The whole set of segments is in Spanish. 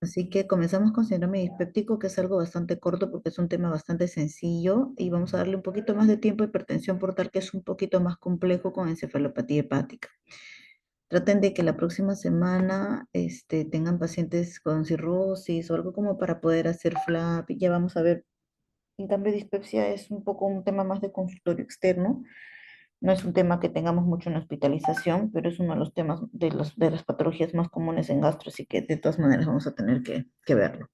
Así que comenzamos con síndrome dispéptico, que es algo bastante corto porque es un tema bastante sencillo y vamos a darle un poquito más de tiempo a hipertensión portal, que es un poquito más complejo con encefalopatía hepática. Traten de que la próxima semana tengan pacientes con cirrosis o algo como para poder hacer flap. Y ya vamos a ver. En cambio, dispepsia es un poco un tema más de consultorio externo. No es un tema que tengamos mucho en hospitalización, pero es uno de los temas de las patologías más comunes en gastro, así que de todas maneras vamos a tener que verlo.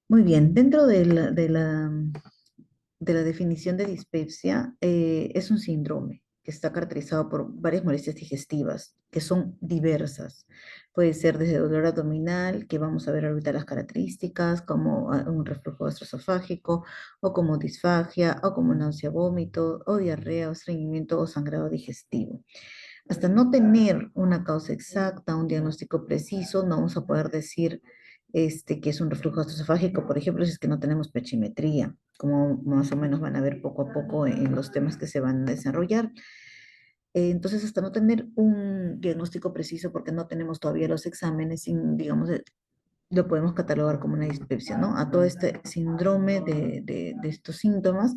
Muy bien, dentro de la definición de dispepsia, es un síndrome que está caracterizado por varias molestias digestivas, que son diversas. Puede ser desde dolor abdominal, que vamos a ver ahorita las características, como un reflujo gastroesofágico, o como disfagia, o como náusea, vómito, o diarrea, o estreñimiento, o sangrado digestivo. Hasta no tener una causa exacta, un diagnóstico preciso, no vamos a poder decir que es un reflujo gastroesofágico, por ejemplo, si es que no tenemos pechimetría, como más o menos van a ver poco a poco en los temas que se van a desarrollar. Entonces, hasta no tener un diagnóstico preciso, porque no tenemos todavía los exámenes, digamos, lo podemos catalogar como una dispepsia, ¿no? A todo este síndrome de estos síntomas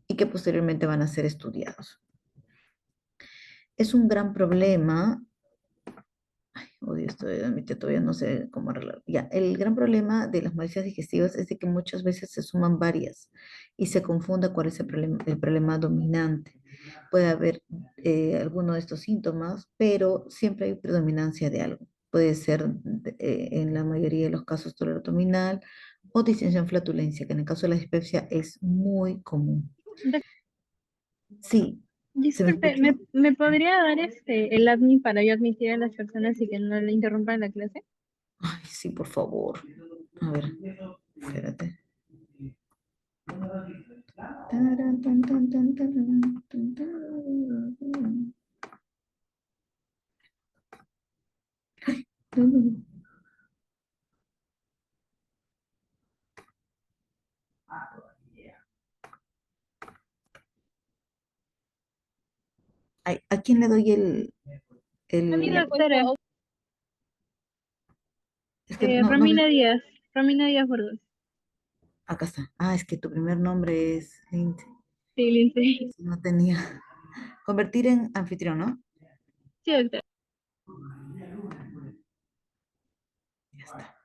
y que posteriormente van a ser estudiados. Es un gran problema. Odio esto de admitir, todavía no sé cómo arreglarlo. Ya, el gran problema de las molestias digestivas es de que muchas veces se suman varias y se confunda cuál es el problema dominante. Puede haber alguno de estos síntomas, pero siempre hay predominancia de algo. Puede ser en la mayoría de los casos dolor abdominal o distensión flatulencia, que en el caso de la dispepsia es muy común. Sí, ¿se me Disculpe, escuchó? ¿me podría dar el admin para yo admitir a las personas y que no le interrumpan la clase? Ay, sí, por favor. A ver, espérate. Taran, tan, tan, tan, taran, tan, taran. Ay, ¿a quién le doy A mi el... doctora, Es que no, no, Romina Díaz, Romina Díaz Burgos. acá está. Ah, es que tu primer nombre es Lindsay. Sí, Lindsay. No tenía. Convertir en anfitrión, ¿no? Sí, doctora. Ya está.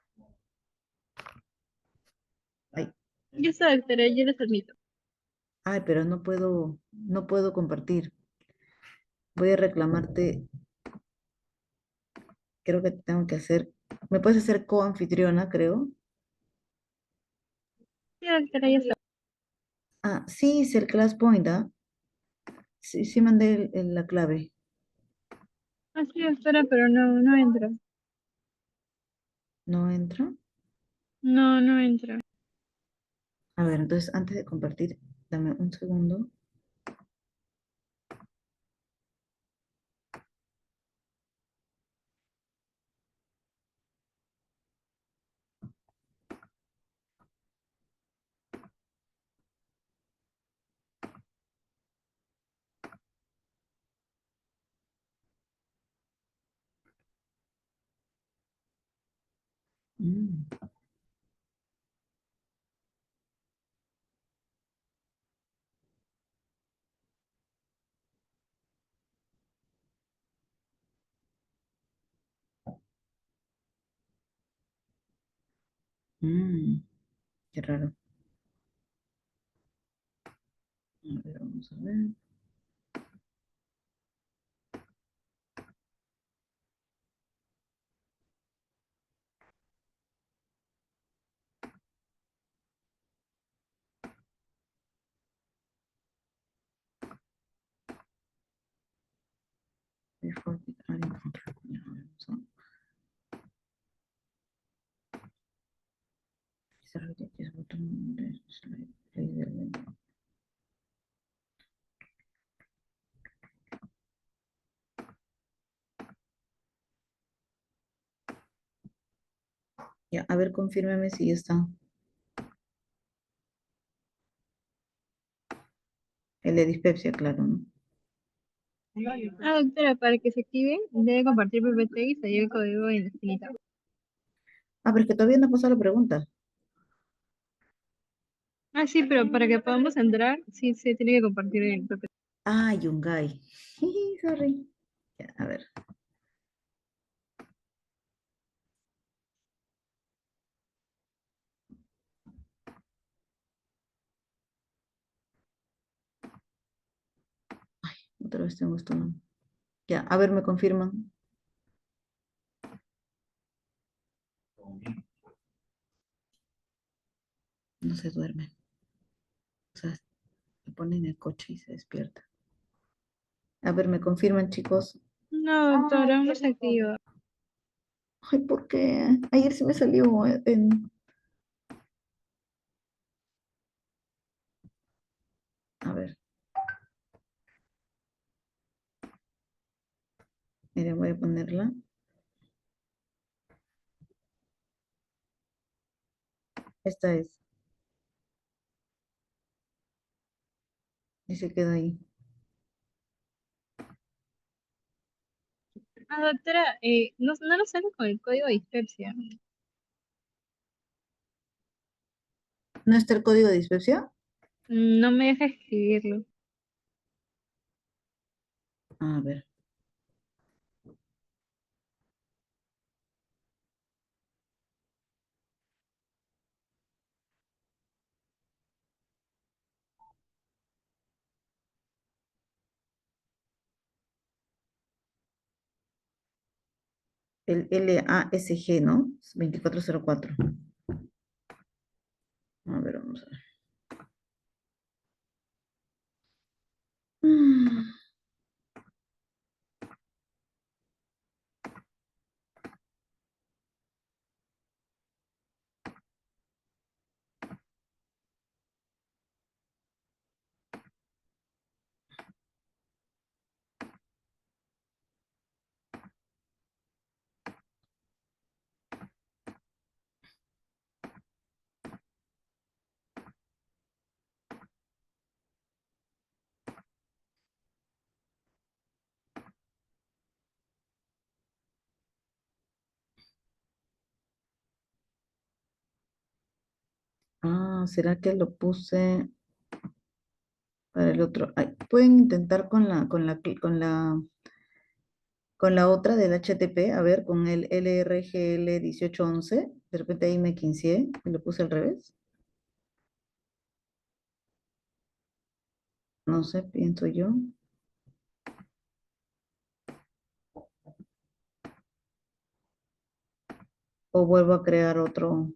Ay, Yo soy doctora, yo les admito. ay, pero no puedo compartir. Voy a reclamarte, creo que tengo que hacer, ¿me puedes hacer coanfitriona, creo? Sí, doctora, ya está. Ah, sí, es el class point, ¿ah? Sí, sí mandé la clave. Ah, sí, doctora, pero no entra. ¿No entra? No entra. A ver, entonces antes de compartir, dame un segundo. Mm, mm, qué raro. A ver, vamos a ver. Before the adding control. Ya, a ver, vamos a cerrar aquí ese botón de slide, play del- Ya, a ver, confírmeme si ya está. El de dispepsia, claro, ¿no? Ah, doctora, para que se active, debe compartir PPT y seguir el código en la esquinita. Ah, pero es que todavía no ha pasado la pregunta. Ah, sí, pero para que podamos entrar, sí, se tiene que compartir el PPT. Ah, Yungay. Sorry. Ya, a ver. Otra vez tengo esto. Ya, a ver, me confirman. No se duerme. O sea, se pone en el coche y se despierta. A ver, me confirman, chicos. No, doctora, vamos activa. Ay, ¿por qué? Ayer sí me salió en... A ver, mire, voy a ponerla. Esta es. Y se queda ahí. Ah, doctora, no, no lo sale con el código de dispepsia. ¿No está el código de dispepsia? No me deja escribirlo. A ver. El LASG, ¿no? 2404. A ver, vamos a ver. Mm, Ah, ¿será que lo puse para el otro? Ay, pueden intentar con la otra del HTP, a ver, con el LRGL 1811. De repente ahí me quinceé y lo puse al revés. No sé, pienso yo. O vuelvo a crear otro.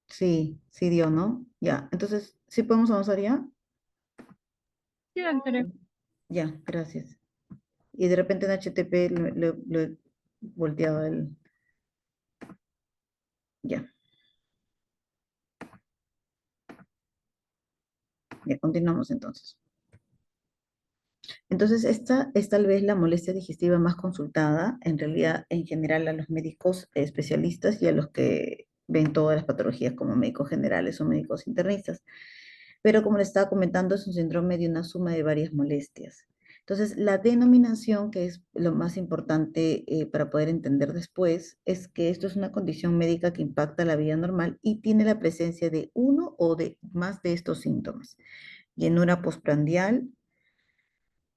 Sí, sí dio, ¿no? Ya, entonces, ¿sí podemos avanzar ya? Sí, doctora. Ya, gracias. Y de repente en HTTP lo he volteado el... Ya, ya, continuamos entonces. Entonces, esta es tal vez la molestia digestiva más consultada, en realidad, en general, a los médicos especialistas y a los que ven todas las patologías como médicos generales o médicos internistas. Pero como les estaba comentando, es un síndrome de una suma de varias molestias. Entonces, la denominación, que es lo más importante para poder entender después, es que esto es una condición médica que impacta la vida normal y tiene la presencia de uno o de más de estos síntomas. Llenura postprandial,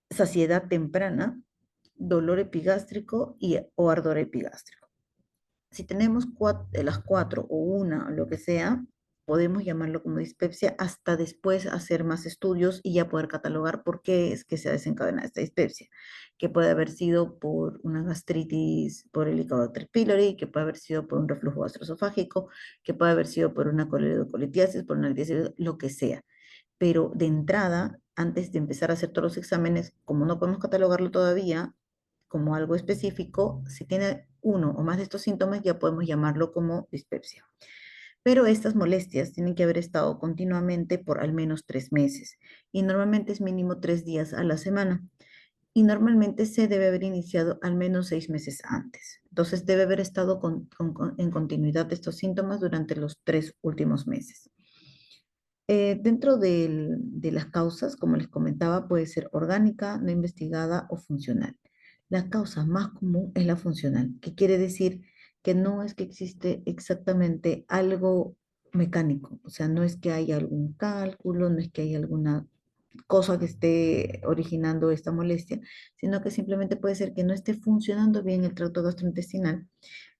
saciedad temprana, dolor epigástrico o ardor epigástrico. Si tenemos las cuatro o una, lo que sea, podemos llamarlo como dispepsia hasta después hacer más estudios y ya poder catalogar por qué es que se ha desencadenado esta dispepsia, que puede haber sido por una gastritis por Helicobacter pylori, que puede haber sido por un reflujo gastroesofágico, que puede haber sido por una colitiasis, por una litiasis, lo que sea. Pero de entrada, antes de empezar a hacer todos los exámenes, como no podemos catalogarlo todavía como algo específico, si tiene uno o más de estos síntomas, ya podemos llamarlo como dispepsia. Pero estas molestias tienen que haber estado continuamente por al menos 3 meses y normalmente es mínimo 3 días a la semana y normalmente se debe haber iniciado al menos 6 meses antes. Entonces debe haber estado en continuidad de estos síntomas durante los 3 últimos meses. Dentro de las causas, como les comentaba, puede ser orgánica, no investigada o funcional. La causa más común es la funcional, que quiere decir que no es que existe exactamente algo mecánico, o sea, no es que haya algún cálculo, no es que haya alguna cosa que esté originando esta molestia, sino que simplemente puede ser que no esté funcionando bien el tracto gastrointestinal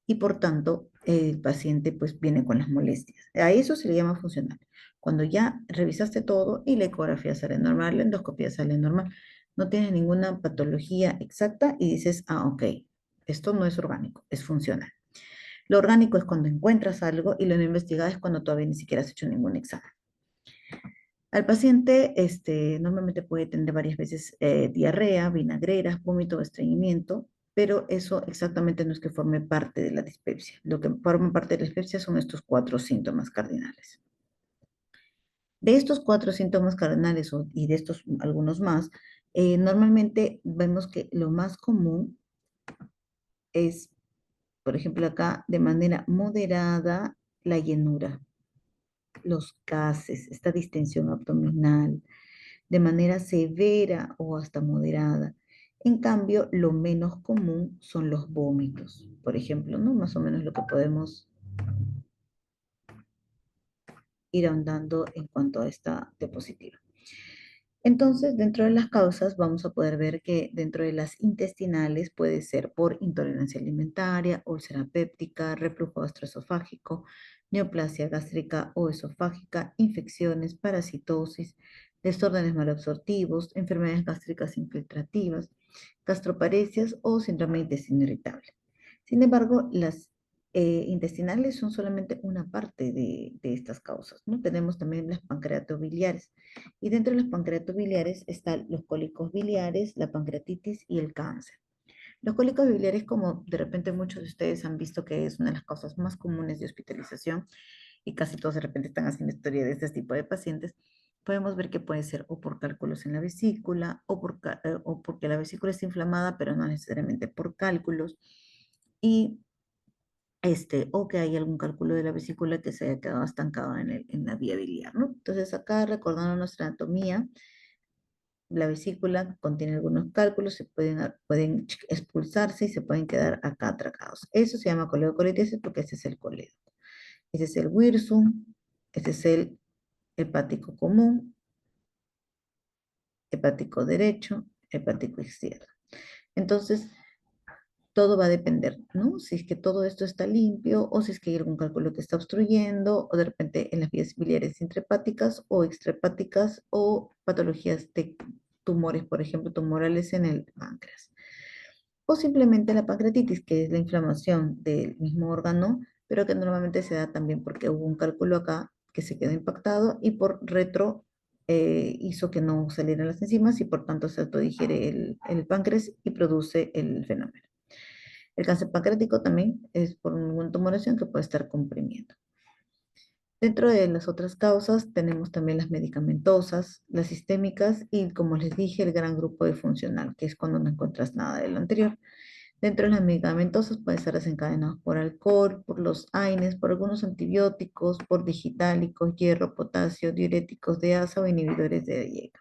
y por tanto el paciente pues viene con las molestias. A eso se le llama funcional. Cuando ya revisaste todo y la ecografía sale normal, la endoscopía sale normal, no tienes ninguna patología exacta y dices, ah, ok, esto no es orgánico, es funcional. Lo orgánico es cuando encuentras algo y lo no investigado es cuando todavía ni siquiera has hecho ningún examen. Al paciente normalmente puede tener varias veces diarrea, vinagreras, vómito o estreñimiento, pero eso exactamente no es que forme parte de la dispepsia. Lo que forma parte de la dispepsia son estos cuatro síntomas cardinales. De estos cuatro síntomas cardinales y de estos algunos más, normalmente vemos que lo más común es, por ejemplo, acá de manera moderada, la llenura, los gases, esta distensión abdominal, de manera severa o hasta moderada. En cambio, lo menos común son los vómitos, por ejemplo, ¿no? Más o menos lo que podemos ir ahondando en cuanto a esta diapositiva. Entonces, dentro de las causas vamos a poder ver que dentro de las intestinales puede ser por intolerancia alimentaria, úlcera péptica, reflujo gastroesofágico, neoplasia gástrica o esofágica, infecciones, parasitosis, desórdenes malabsortivos, enfermedades gástricas infiltrativas, gastroparesias o síndrome de intestino irritable. Sin embargo, las intestinales son solamente una parte de estas causas, ¿no? Tenemos también las pancreatobiliares. Y dentro de los pancreatobiliares están los cólicos biliares, la pancreatitis y el cáncer. Los cólicos biliares, como de repente muchos de ustedes han visto que es una de las causas más comunes de hospitalización y casi todos de repente están haciendo historia de este tipo de pacientes, podemos ver que puede ser o por cálculos en la vesícula o porque la vesícula está inflamada, pero no necesariamente por cálculos. Y o que hay algún cálculo de la vesícula que se haya quedado estancado en la vía biliar, ¿no? Entonces acá recordando nuestra anatomía, la vesícula contiene algunos cálculos, pueden expulsarse y se pueden quedar acá atracados. Eso se llama coledocolitiasis porque ese es el coledo. Ese es el wirsum, ese es el hepático común, hepático derecho, hepático izquierdo. Entonces, todo va a depender, ¿no? Si es que todo esto está limpio o si es que hay algún cálculo que está obstruyendo o de repente en las vías biliares intrahepáticas o extrahepáticas o patologías de tumores, por ejemplo, tumorales en el páncreas. O simplemente la pancreatitis, que es la inflamación del mismo órgano, pero que normalmente se da también porque hubo un cálculo acá que se quedó impactado y por retro hizo que no salieran las enzimas y por tanto se autodigiere el páncreas y produce el fenómeno. El cáncer pancreático también es por una tumoración que puede estar comprimiendo. Dentro de las otras causas tenemos también las medicamentosas, las sistémicas y, como les dije, el gran grupo de funcional, que es cuando no encuentras nada de lo anterior. Dentro de las medicamentosas pueden estar desencadenados por alcohol, por los AINES, por algunos antibióticos, por digitálicos, hierro, potasio, diuréticos de asa o inhibidores de IECA.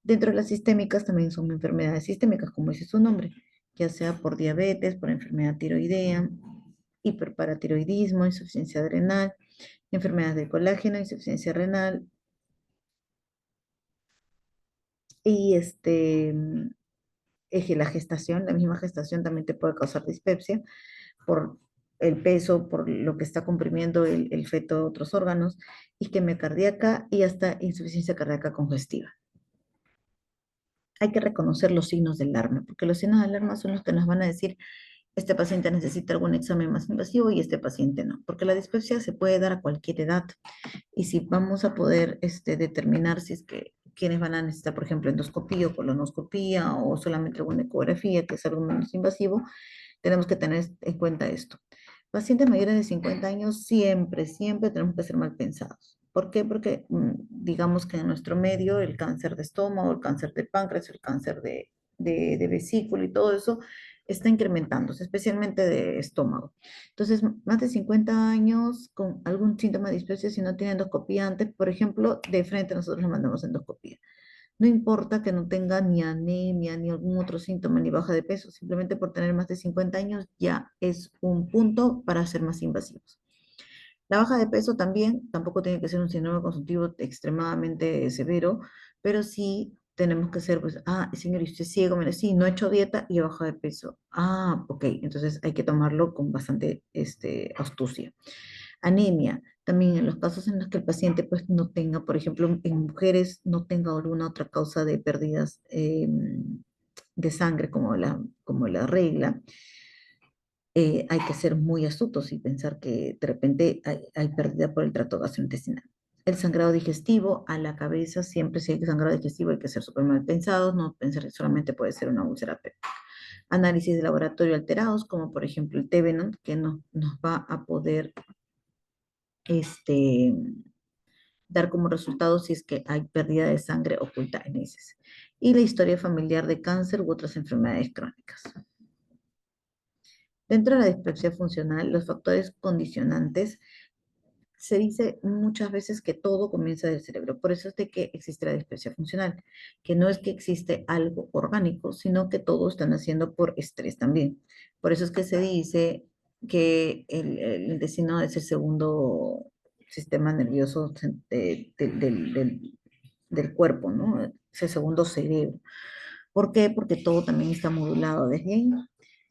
Dentro de las sistémicas también son enfermedades sistémicas, como dice su nombre, ya sea por diabetes, por enfermedad tiroidea, hiperparatiroidismo, insuficiencia adrenal, enfermedades del colágeno, insuficiencia renal y es que la gestación, la misma gestación también te puede causar dispepsia por el peso, por lo que está comprimiendo el feto de otros órganos, isquemia cardíaca y hasta insuficiencia cardíaca congestiva. Hay que reconocer los signos de alarma, porque los signos de alarma son los que nos van a decir, este paciente necesita algún examen más invasivo y este paciente no, porque la dispepsia se puede dar a cualquier edad. Y si vamos a poder determinar si es que quienes van a necesitar, por ejemplo, endoscopía o colonoscopía o solamente alguna ecografía, que es algo menos invasivo, tenemos que tener en cuenta esto. Pacientes mayores de 50 años siempre, siempre tenemos que ser mal pensados. ¿Por qué? Porque digamos que en nuestro medio el cáncer de estómago, el cáncer de páncreas, el cáncer de vesícula y todo eso está incrementándose, especialmente de estómago. Entonces, más de 50 años con algún síntoma de dispepsia, si no tiene endoscopía antes, por ejemplo, de frente nosotros le mandamos endoscopía. No importa que no tenga ni anemia ni algún otro síntoma ni baja de peso, simplemente por tener más de 50 años ya es un punto para ser más invasivos. La baja de peso también, tampoco tiene que ser un síndrome consultivo extremadamente severo, pero sí tenemos que ser, pues, señor, ¿y usted es ciego? Mire, sí, no he hecho dieta y he bajado de peso. Ok, entonces hay que tomarlo con bastante astucia. Anemia, también en los casos en los que el paciente pues no tenga, por ejemplo, en mujeres no tenga alguna otra causa de pérdidas de sangre como la regla, hay que ser muy astutos y pensar que de repente hay pérdida por el tracto gastrointestinal. El sangrado digestivo a la cabeza, siempre si hay sangrado digestivo hay que ser súper mal pensados, no pensar que solamente puede ser una úlcera péptica. Análisis de laboratorio alterados, como por ejemplo el Tevenant, que nos va a poder este, dar como resultado si es que hay pérdida de sangre oculta en heces. Y la historia familiar de cáncer u otras enfermedades crónicas. Dentro de la dispepsia funcional, los factores condicionantes, se dice muchas veces que todo comienza del cerebro. Por eso es de que existe la dispepsia funcional, que no es que existe algo orgánico, sino que todo está naciendo por estrés también. Por eso es que se dice que el intestino es el segundo sistema nervioso del cuerpo, ¿no? Es el segundo cerebro. ¿Por qué? Porque todo también está modulado desde ahí.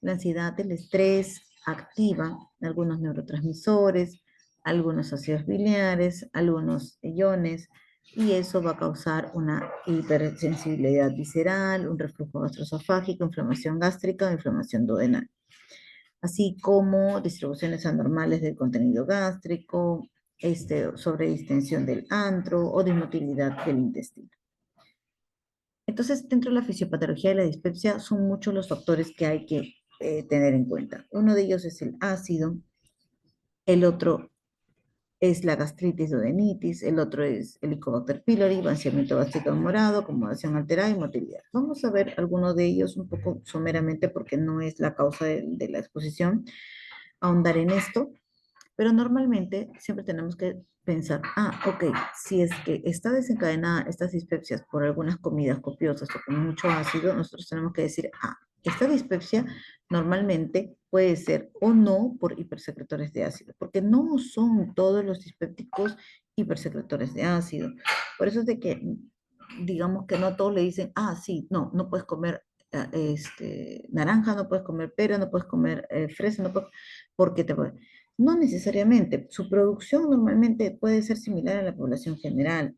La ansiedad, el estrés activa algunos neurotransmisores, algunos ácidos biliares, algunos iones, y eso va a causar una hipersensibilidad visceral, un reflujo gastroesofágico, inflamación gástrica o inflamación duodenal, así como distribuciones anormales del contenido gástrico, sobredistensión del antro o dismotilidad del intestino. Entonces, dentro de la fisiopatología de la dispepsia son muchos los factores que hay que tener en cuenta. Uno de ellos es el ácido, el otro es la gastritis duodenitis, el otro es el Helicobacter pylori, vaciamiento gástrico morado, acomodación alterada y motilidad. Vamos a ver algunos de ellos un poco someramente porque no es la causa de la exposición, ahondar en esto, pero normalmente siempre tenemos que pensar, ok, si es que está desencadenada estas dispepsias por algunas comidas copiosas o con mucho ácido, nosotros tenemos que decir, esta dispepsia normalmente puede ser o no por hipersecretores de ácido, porque no son todos los dispépticos hipersecretores de ácido. Por eso es de que, digamos que no todos le dicen, sí, no, no puedes comer naranja, no puedes comer pera, no puedes comer fresa, no puedes, porque te puede. No necesariamente. Su producción normalmente puede ser similar a la población general.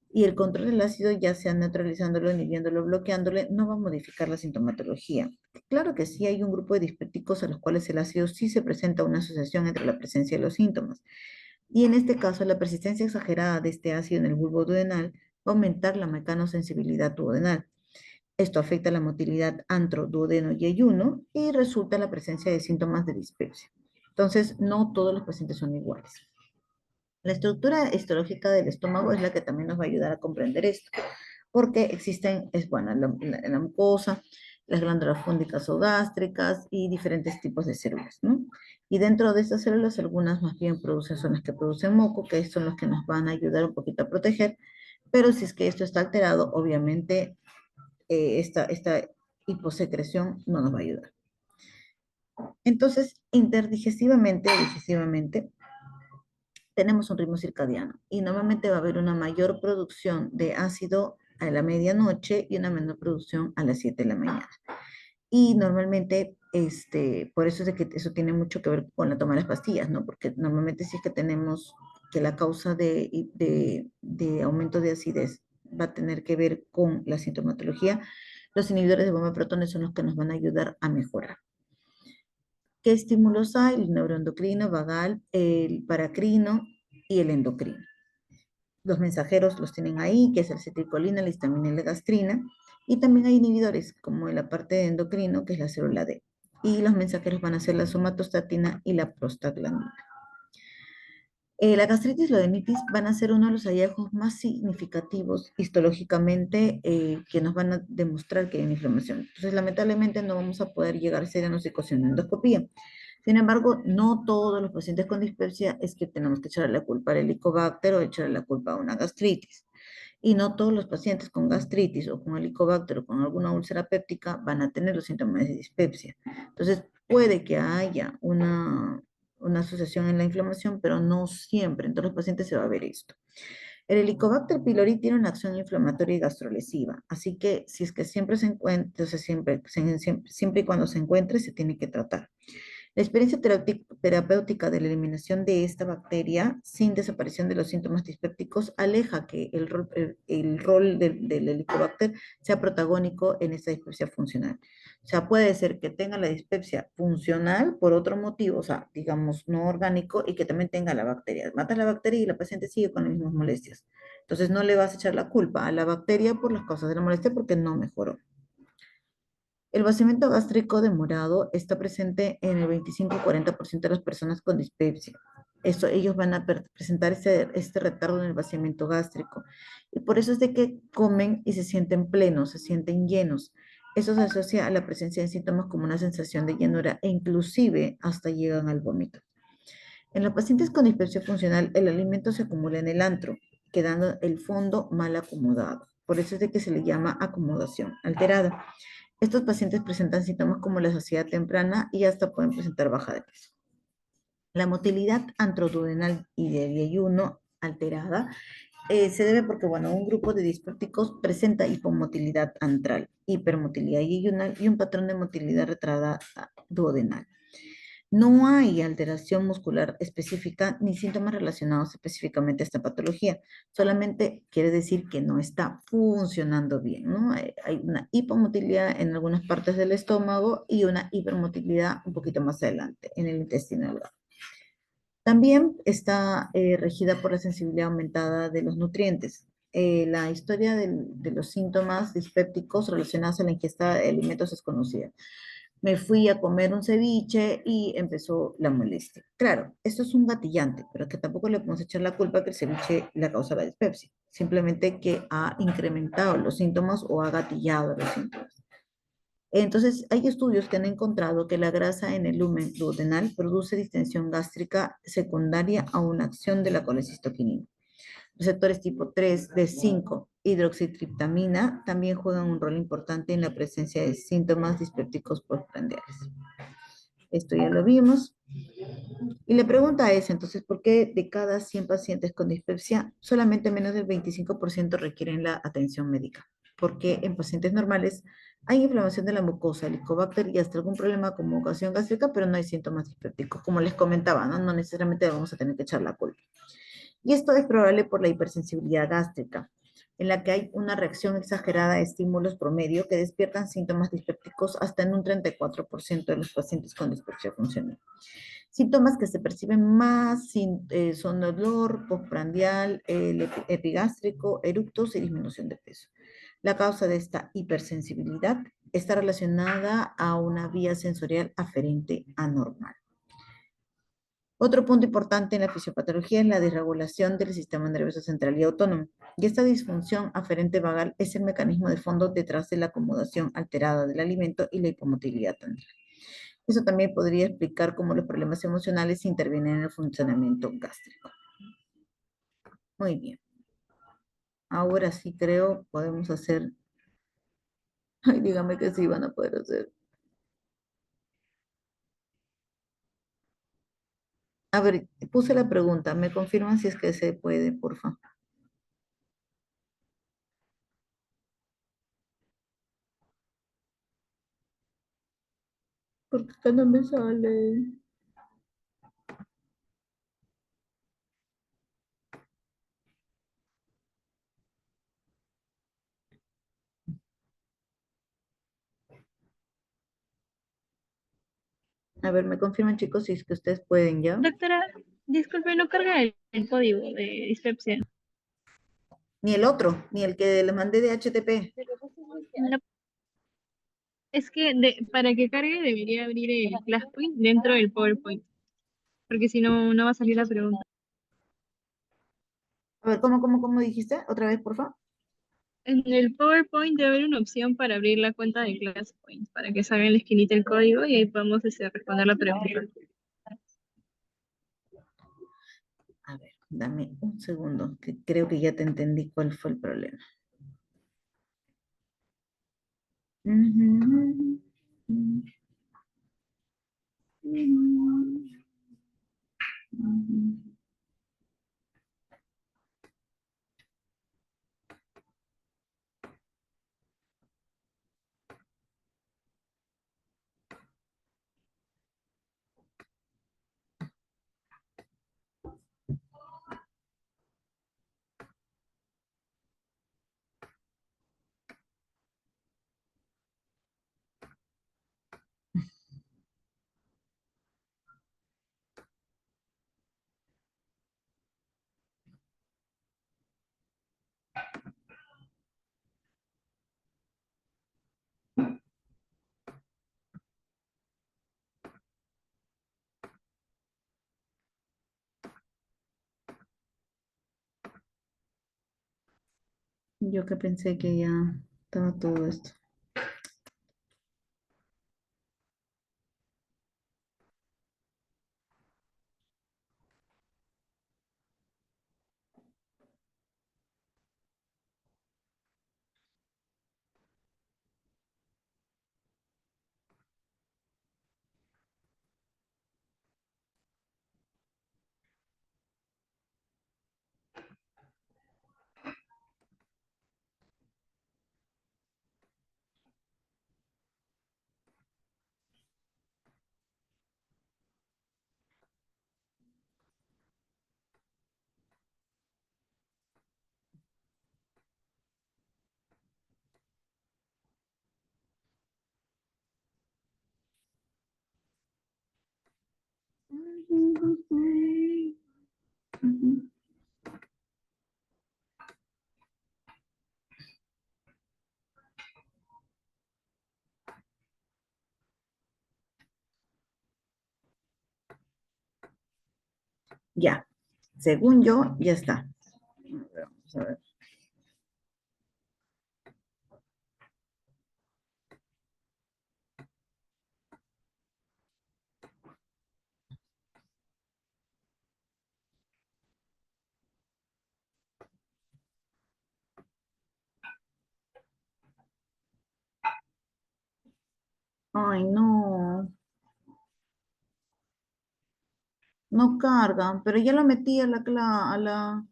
Y el control del ácido, ya sea neutralizándolo, inhibiéndolo, bloqueándole, no va a modificar la sintomatología. Claro que sí hay un grupo de dispépticos a los cuales el ácido sí se presenta una asociación entre la presencia de los síntomas. Y en este caso, la persistencia exagerada de este ácido en el bulbo duodenal va a aumentar la mecanosensibilidad duodenal. Esto afecta la motilidad antro, duodeno y ayuno y resulta la presencia de síntomas de dispepsia. Entonces, no todos los pacientes son iguales. La estructura histológica del estómago es la que también nos va a ayudar a comprender esto, porque existen, la mucosa, las glándulas fúngicas o gástricas y diferentes tipos de células, ¿no? Y dentro de estas células, algunas más bien son las que producen moco, que son los que nos van a ayudar un poquito a proteger, pero si es que esto está alterado, obviamente esta hiposecreción no nos va a ayudar. Entonces, interdigestivamente o digestivamente, tenemos un ritmo circadiano y normalmente va a haber una mayor producción de ácido a la medianoche y una menor producción a las 7 de la mañana. Y normalmente, por eso es de que eso tiene mucho que ver con la toma de las pastillas, ¿no? Porque normalmente si es que tenemos que la causa de aumento de acidez va a tener que ver con la sintomatología, los inhibidores de bomba de protones son los que nos van a ayudar a mejorar. ¿Qué estímulos hay? El neuroendocrino, vagal, el paracrino y el endocrino. Los mensajeros los tienen ahí, que es el acetilcolina, la histamina y la gastrina. Y también hay inhibidores, como en la parte de endocrino, que es la célula D. Y los mensajeros van a ser la somatostatina y la prostaglandina. La gastritis y la adenitis van a ser uno de los hallazgos más significativos histológicamente que nos van a demostrar que hay una inflamación. Entonces, lamentablemente no vamos a poder llegar a ese diagnóstico sin endoscopía. Sin embargo, no todos los pacientes con dispepsia es que tenemos que echarle la culpa al helicobacter o echarle la culpa a una gastritis. Y no todos los pacientes con gastritis o con helicobacter o con alguna úlcera péptica van a tener los síntomas de dispepsia. Entonces, puede que haya una asociación en la inflamación, pero no siempre. En todos los pacientes se va a ver esto. El Helicobacter pylori tiene una acción inflamatoria y gastrolesiva, así que si es que siempre se encuentra, entonces siempre y cuando se encuentre, se tiene que tratar. La experiencia terapéutica de la eliminación de esta bacteria sin desaparición de los síntomas dispépticos aleja que el rol del Helicobacter sea protagónico en esta dispepsia funcional. O sea, puede ser que tenga la dispepsia funcional por otro motivo, o sea, digamos, no orgánico, y que también tenga la bacteria. Mata la bacteria y la paciente sigue con las mismas molestias. Entonces, no le vas a echar la culpa a la bacteria por las causas de la molestia porque no mejoró. El vaciamiento gástrico demorado está presente en el 25-40% de las personas con dispepsia. Ellos van a presentar este retardo en el vaciamiento gástrico. Y por eso es de que comen y se sienten plenos, se sienten llenos. Eso se asocia a la presencia de síntomas como una sensación de llenura e inclusive hasta llegan al vómito. En los pacientes con dispepsia funcional, el alimento se acumula en el antro, quedando el fondo mal acomodado. Por eso es de que se le llama acomodación alterada. Estos pacientes presentan síntomas como la saciedad temprana y hasta pueden presentar baja de peso. La motilidad antroduodenal y de ayuno alterada se debe porque, bueno, un grupo de dispépticos presenta hipomotilidad antral, hipermotilidad yeyunal y un patrón de motilidad retardada duodenal. No hay alteración muscular específica ni síntomas relacionados específicamente a esta patología. Solamente quiere decir que no está funcionando bien, ¿no? Hay una hipomotilidad en algunas partes del estómago y una hipermotilidad un poquito más adelante, en el intestino delgado. También está regida por la sensibilidad aumentada de los nutrientes. La historia de los síntomas dispépticos relacionados a la ingesta de alimentos es conocida. Me fui a comer un ceviche y empezó la molestia. Claro, esto es un gatillante, pero que tampoco le podemos echar la culpa que el ceviche le causa la dispepsia. Simplemente que ha incrementado los síntomas o ha gatillado los síntomas. Entonces, hay estudios que han encontrado que la grasa en el lumen duodenal produce distensión gástrica secundaria a una acción de la colecistoquinina. Receptores tipo 3 de 5 hidroxitriptamina también juegan un rol importante en la presencia de síntomas dispépticos postprandiales. Esto ya lo vimos. Y la pregunta es, entonces, ¿por qué de cada 100 pacientes con dispepsia, solamente menos del 25% requieren la atención médica? Porque en pacientes normales hay inflamación de la mucosa, helicobacter y hasta algún problema como ocasión gástrica, pero no hay síntomas dispépticos. Como les comentaba, ¿no? No necesariamente vamos a tener que echar la culpa. Y esto es probable por la hipersensibilidad gástrica, en la que hay una reacción exagerada a estímulos promedio que despiertan síntomas dispépticos hasta en un 34% de los pacientes con dispepsia funcional. Síntomas que se perciben más son dolor postprandial, epigástrico, eructos y disminución de peso. La causa de esta hipersensibilidad está relacionada a una vía sensorial aferente anormal. Otro punto importante en la fisiopatología es la desregulación del sistema nervioso central y autónomo. Y esta disfunción aferente vagal es el mecanismo de fondo detrás de la acomodación alterada del alimento y la hipomotilidad tendral. Eso también podría explicar cómo los problemas emocionales intervienen en el funcionamiento gástrico. Muy bien. Ahora sí creo podemos hacer. Ay, dígame que sí van a poder hacer. A ver, puse la pregunta. ¿Me confirman si es que se puede, por favor? Porque acá no me sale. A ver, me confirman, chicos, si es que ustedes pueden ya. Doctora, disculpe, no carga el código de dispepsia. Ni el otro, ni el que le mandé de HTTP. No, es que para que cargue debería abrir el ClassPoint dentro del PowerPoint, porque si no, no va a salir la pregunta. A ver, ¿cómo dijiste? Otra vez, por favor. En el PowerPoint debe haber una opción para abrir la cuenta de ClassPoint, para que salga en la esquinita el código y ahí podemos responder la pregunta. A ver, dame un segundo, que creo que ya te entendí cuál fue el problema. Yo que pensé que ya estaba todo esto. Ya, según yo, ya está. Vamos a ver. Ay, no, no cargan, pero ya la metí a la.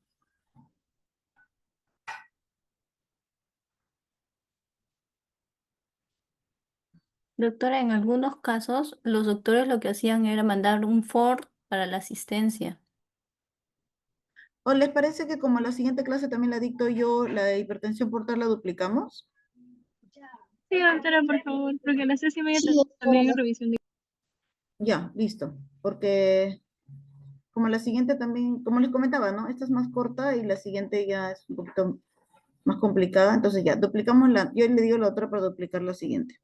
Doctora, en algunos casos, los doctores lo que hacían era mandar un Ford para la asistencia. ¿O les parece que como la siguiente clase también la dicto yo, la de hipertensión portal la duplicamos? Sí, doctora, por favor, porque a las 6:30 Sí, también hay doctora. revisión de... Ya, listo. Porque como la siguiente también, como les comentaba, ¿no? Esta es más corta y la siguiente ya es un poquito más complicada. Entonces ya, duplicamos la, yo le digo la otra para duplicar la siguiente.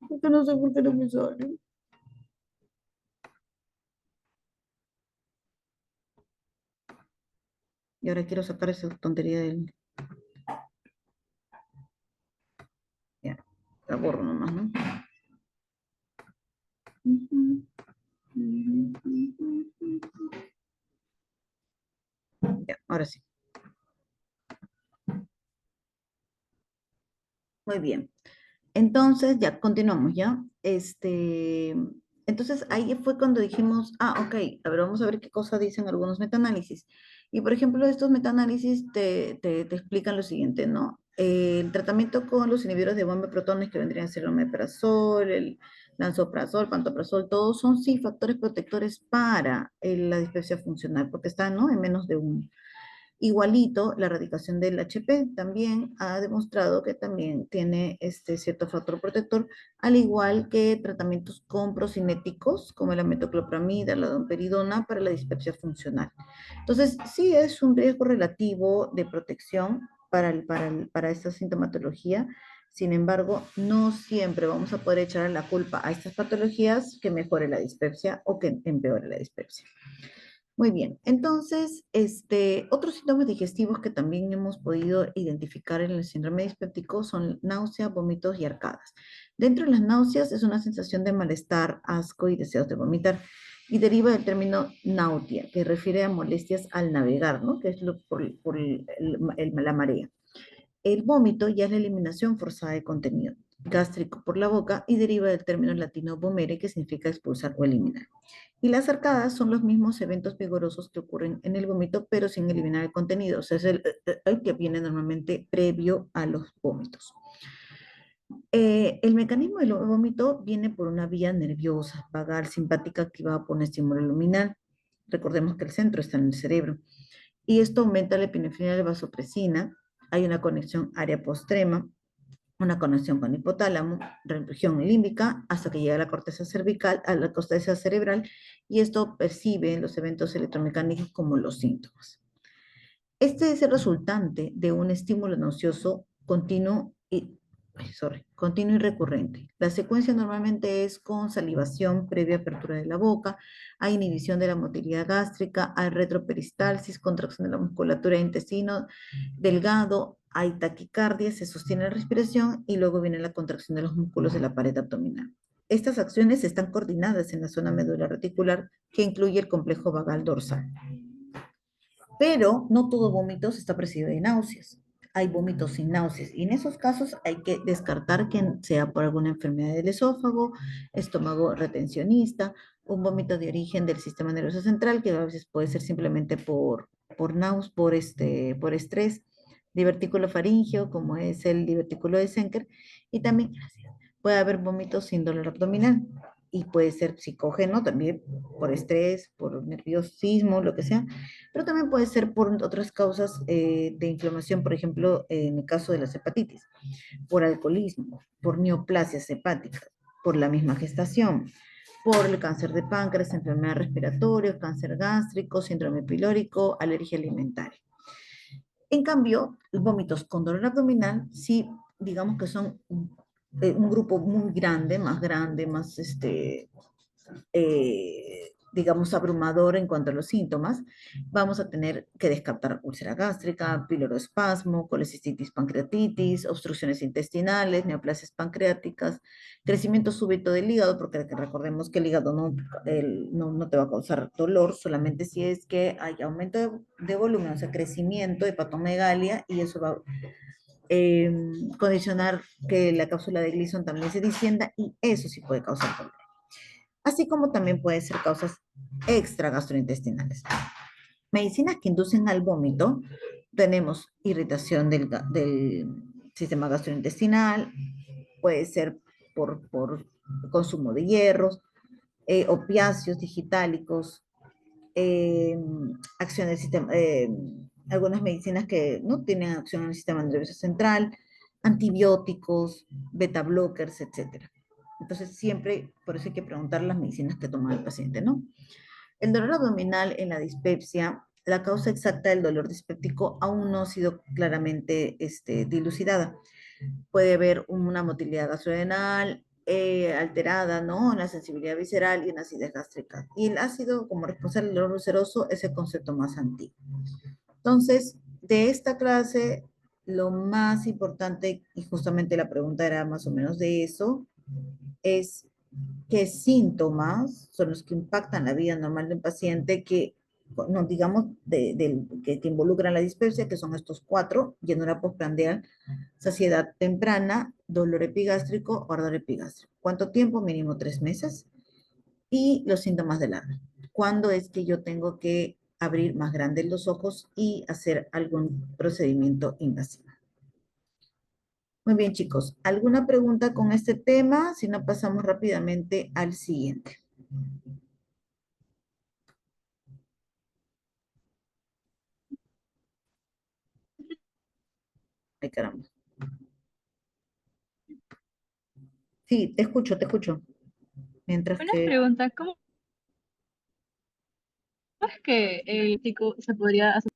Porque no sé por qué no me sale. Y ahora quiero sacar esa tontería del. Ya, la borro nomás, ¿no? Ya, ahora sí. Muy bien. Entonces, ya, continuamos, ¿ya? Entonces ahí fue cuando dijimos, ok, a ver, vamos a ver qué cosa dicen algunos metaanálisis. Y por ejemplo, estos metaanálisis te explican lo siguiente, ¿no? El tratamiento con los inhibidores de bomba de protones, que vendrían a ser el omeprazol, el lansoprazol, pantoprazol, todos son sí factores protectores para la dispepsia funcional, porque están, ¿no? En menos de uno. Igualito, la erradicación del HP también ha demostrado que también tiene este cierto factor protector, al igual que tratamientos con procinéticos como la metoclopramida, la domperidona para la dispepsia funcional. Entonces, sí es un riesgo relativo de protección para esta sintomatología. Sin embargo, no siempre vamos a poder echar la culpa a estas patologías que mejore la dispepsia o que empeore la dispepsia. Muy bien, entonces, otros síntomas digestivos que también hemos podido identificar en el síndrome dispéptico son náuseas, vómitos y arcadas. Dentro de las náuseas es una sensación de malestar, asco y deseos de vomitar, y deriva del término nautia, que refiere a molestias al navegar, ¿no? Que es la marea. El vómito ya es la eliminación forzada de contenido gástrico por la boca y deriva del término latino vomere, que significa expulsar o eliminar. Y las arcadas son los mismos eventos vigorosos que ocurren en el vómito, pero sin eliminar el contenido. O sea, es el que viene normalmente previo a los vómitos. El mecanismo del vómito viene por una vía nerviosa, vagal, simpática, activada por un estímulo luminal. Recordemos que el centro está en el cerebro. Y esto aumenta la epinefrina de vasopresina. Hay una conexión área postrema, una conexión con hipotálamo, región límbica, hasta que llega a la corteza cervical, a la corteza cerebral, y esto percibe los eventos electromecánicos como los síntomas. Este es el resultante de un estímulo nauseoso continuo y recurrente. La secuencia normalmente es con salivación previa apertura de la boca, hay inhibición de la motilidad gástrica, hay retroperistalsis, contracción de la musculatura del intestino delgado, hay taquicardia, se sostiene la respiración y luego viene la contracción de los músculos de la pared abdominal. Estas acciones están coordinadas en la zona medular reticular que incluye el complejo vagal dorsal. Pero no todo vómito está precedido de náuseas. Hay vómitos sin náuseas y en esos casos hay que descartar que sea por alguna enfermedad del esófago, estómago retencionista, un vómito de origen del sistema nervioso central, que a veces puede ser simplemente por estrés, divertículo faríngeo, como es el divertículo de Schenker, y también puede haber vómitos sin dolor abdominal y puede ser psicógeno también por estrés, por nerviosismo, lo que sea, pero también puede ser por otras causas de inflamación, por ejemplo, en el caso de las hepatitis, por alcoholismo, por neoplasias hepáticas, por la misma gestación, por el cáncer de páncreas, enfermedad respiratoria, cáncer gástrico, síndrome pilórico, alergia alimentaria. En cambio, los vómitos con dolor abdominal sí, digamos que son un grupo muy grande, más digamos, abrumador en cuanto a los síntomas, vamos a tener que descartar úlcera gástrica, piloroespasmo, colecistitis pancreatitis, obstrucciones intestinales, neoplasias pancreáticas, crecimiento súbito del hígado, porque recordemos que el hígado no te va a causar dolor, solamente si es que hay aumento de volumen, o sea, crecimiento, hepatomegalia, y eso va a condicionar que la cápsula de Gleason también se distienda, y eso sí puede causar dolor, así como también puede ser causas extragastrointestinales. Medicinas que inducen al vómito, tenemos irritación del sistema gastrointestinal, puede ser por consumo de hierros, opiáceos digitálicos, eh, acción del sistema, algunas medicinas que no tienen acción en el sistema nervioso central, antibióticos, beta blockers, etcétera. Entonces, siempre, por eso hay que preguntar las medicinas que toma el paciente, ¿no? El dolor abdominal en la dispepsia, la causa exacta del dolor dispéptico aún no ha sido claramente dilucidada. Puede haber una motilidad gastrodenal alterada, ¿no? Una sensibilidad visceral y una acidez gástrica. Y el ácido como responsable del dolor ulceroso es el concepto más antiguo. Entonces, de esta clase, lo más importante, y justamente la pregunta era más o menos de eso, es qué síntomas son los que impactan la vida normal del paciente que, no, digamos, que involucran la dispepsia, que son estos cuatro: llenura postprandial, saciedad temprana, dolor epigástrico o ardor epigástrico. ¿Cuánto tiempo? Mínimo 3 meses. Y los síntomas del asma. ¿Cuándo es que yo tengo que abrir más grandes los ojos y hacer algún procedimiento invasivo? Muy bien, chicos. ¿Alguna pregunta con este tema? Si no, pasamos rápidamente al siguiente. Ay, caramba. Sí, te escucho, te escucho. Mientras Una que pregunta, ¿cómo es que el pico se podría hacer?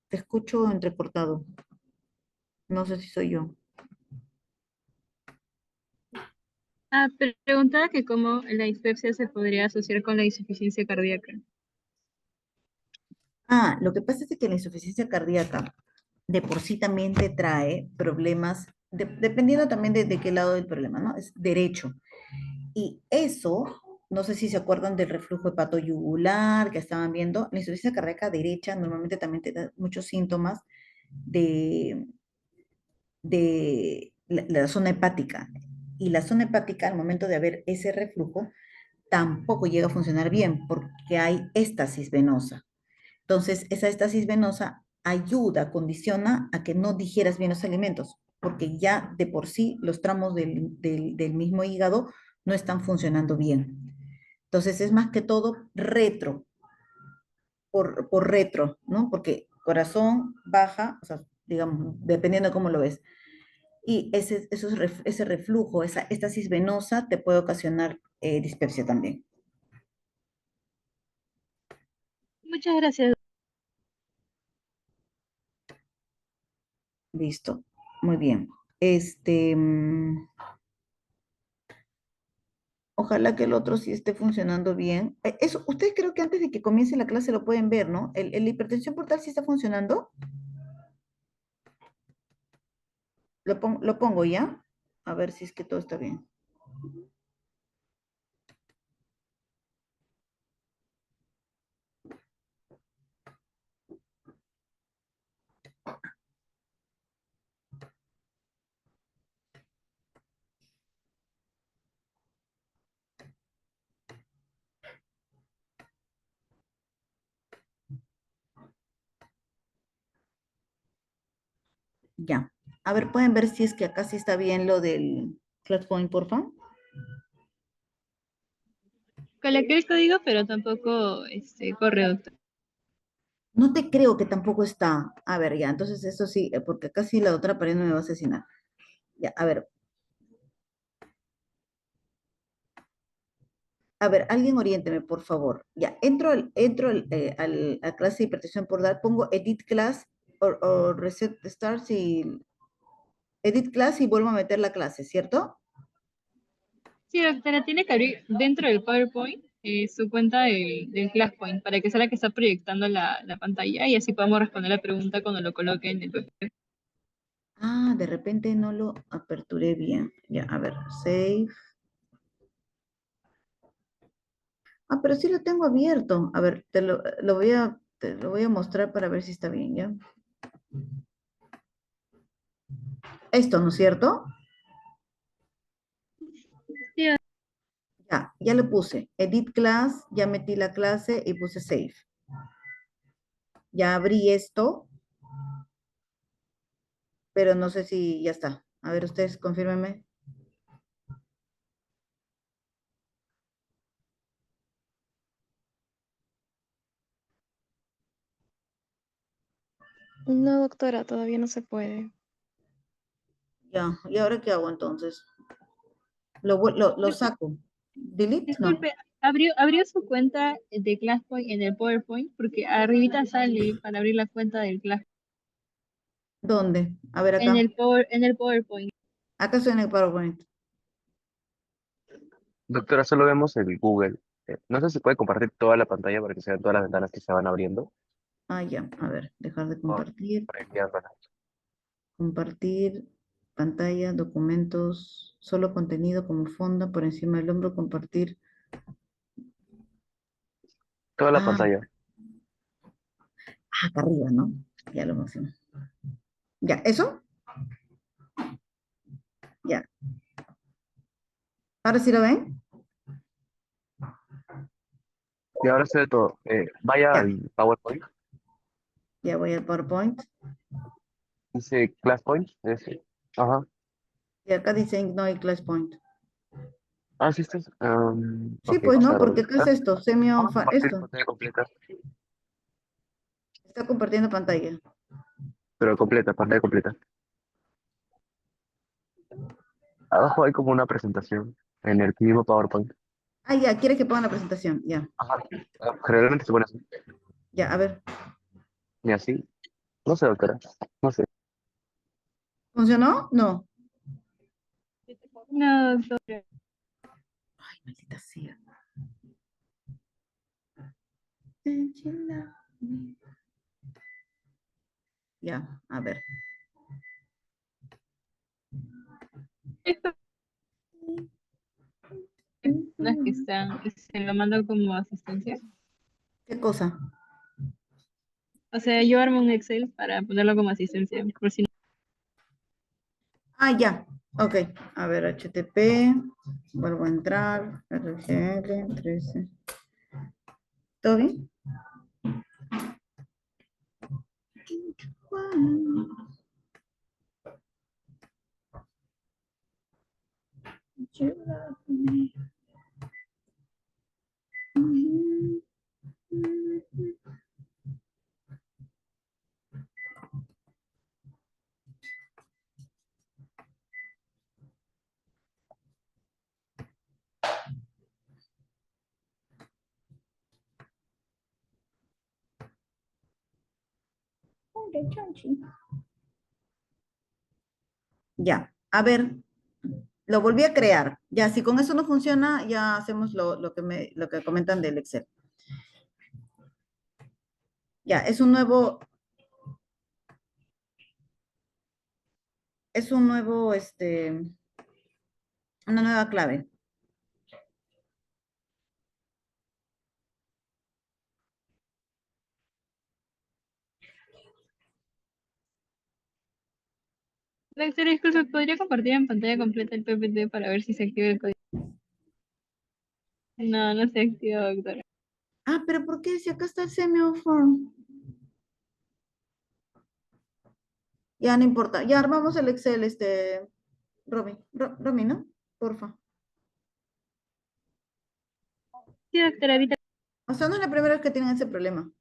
te escucho entrecortado. No sé si soy yo. Preguntaba que cómo la dispepsia se podría asociar con la insuficiencia cardíaca. Lo que pasa es que la insuficiencia cardíaca de por sí también te trae problemas, dependiendo también de qué lado del problema, ¿no? Es derecho. Y eso, no sé si se acuerdan del reflujo hepatoyugular que estaban viendo, la insuficiencia cardíaca derecha normalmente también te da muchos síntomas de, de la zona hepática. Y la zona hepática, al momento de haber ese reflujo, tampoco llega a funcionar bien porque hay éstasis venosa. Entonces, esa estasis venosa ayuda, condiciona a que no digieras bien los alimentos, porque ya de por sí los tramos del mismo hígado no están funcionando bien. Entonces, es más que todo retro, por retro, ¿no? Porque corazón baja, o sea, digamos, dependiendo de cómo lo ves. Y ese reflujo, esa estasis venosa te puede ocasionar dispepsia también. Muchas gracias. Listo. Muy bien. Ojalá que el otro sí esté funcionando bien. Eso, ustedes creo que antes de que comience la clase lo pueden ver, ¿no? ¿El hipertensión portal sí está funcionando? Lo pongo ya. A ver si es que todo está bien. Ya. A ver, ¿pueden ver si es que acá sí está bien lo del class point, por favor? Coloqué el código, pero tampoco corre, doctor. No te creo que tampoco está. A ver, ya. Entonces, eso sí, porque acá sí la doctora Pariendo me va a asesinar. Ya, a ver, alguien oriénteme, por favor. Ya, a clase de hipertensión por dar, pongo edit class o reset start y edit class y vuelvo a meter la clase, ¿cierto? Sí, doctora, tiene que abrir dentro del PowerPoint su cuenta del ClassPoint para que sea la que está proyectando la pantalla y así podamos responder la pregunta cuando lo coloque en el PPT. De repente no lo aperturé bien. Ya, a ver, save. Pero sí lo tengo abierto. A ver, te lo voy a mostrar para ver si está bien, ¿ya? Esto, ¿no es cierto? Sí, Ya lo puse. Edit class, ya metí la clase y puse save. Ya abrí esto, pero no sé si ya está. A ver, ustedes confírmenme. No, doctora, todavía no se puede. Ya, ¿y ahora qué hago entonces? Lo saco. ¿Delete? No. disculpe, abrió su cuenta de ClassPoint en el PowerPoint porque arribita sale para abrir la cuenta del Class ¿Dónde? A ver en acá. en el PowerPoint. Acá estoy en el PowerPoint. Doctora, solo vemos el Google. No sé si puede compartir toda la pantalla para que se vean todas las ventanas que se van abriendo. Ya. A ver, dejar de Por, compartir. para enviármela. Compartir. Pantalla, documentos, solo contenido como fondo por encima del hombro, compartir. Toda la Ah, pantalla. Acá arriba, ¿no? Ya lo emociono. Ya, ¿eso? Ya. ¿Ahora sí lo ven? Y ahora se ve todo. Vaya Ya. al PowerPoint. Ya voy al PowerPoint. Dice ClassPoint. Ese. Ajá. Y acá dice Ignore Class Point. Ah, sí estás. Sí, Ok, pues vamos a no, ver. porque acá es esto, Vamos a compartir esto. pantalla completa. Está compartiendo pantalla. Pero completa, pantalla completa. Abajo hay como una presentación en el mismo PowerPoint. Ya, quiere que ponga la presentación. Ya, Ajá. Generalmente se pone así. ya, a ver. Y así. No sé, doctora. No sé. ¿Funcionó? No. No, doctora. Maldita sea. And you love me. Ya, a ver. Estas son las que están, y se lo mando como asistencia. ¿Qué cosa? O sea, yo armo un Excel para ponerlo como asistencia, por si no. Ah, ya. Ok. A ver, HTTP. Vuelvo a entrar. RGL 13. ¿Todo bien? You love me. Ya, a ver, lo volví a crear. Ya, si con eso no funciona, ya hacemos lo que comentan del Excel. Ya, una nueva clave. Doctor, disculpe, ¿podría compartir en pantalla completa el PPT para ver si se activa el código? No, no se activa, doctora. Ah, pero ¿por qué? Si acá está el semi-form. Ya, no importa. Ya armamos el Excel, Romy, ¿no? Porfa. Sí, doctora, ahorita. O sea, no es la primera vez que tienen ese problema.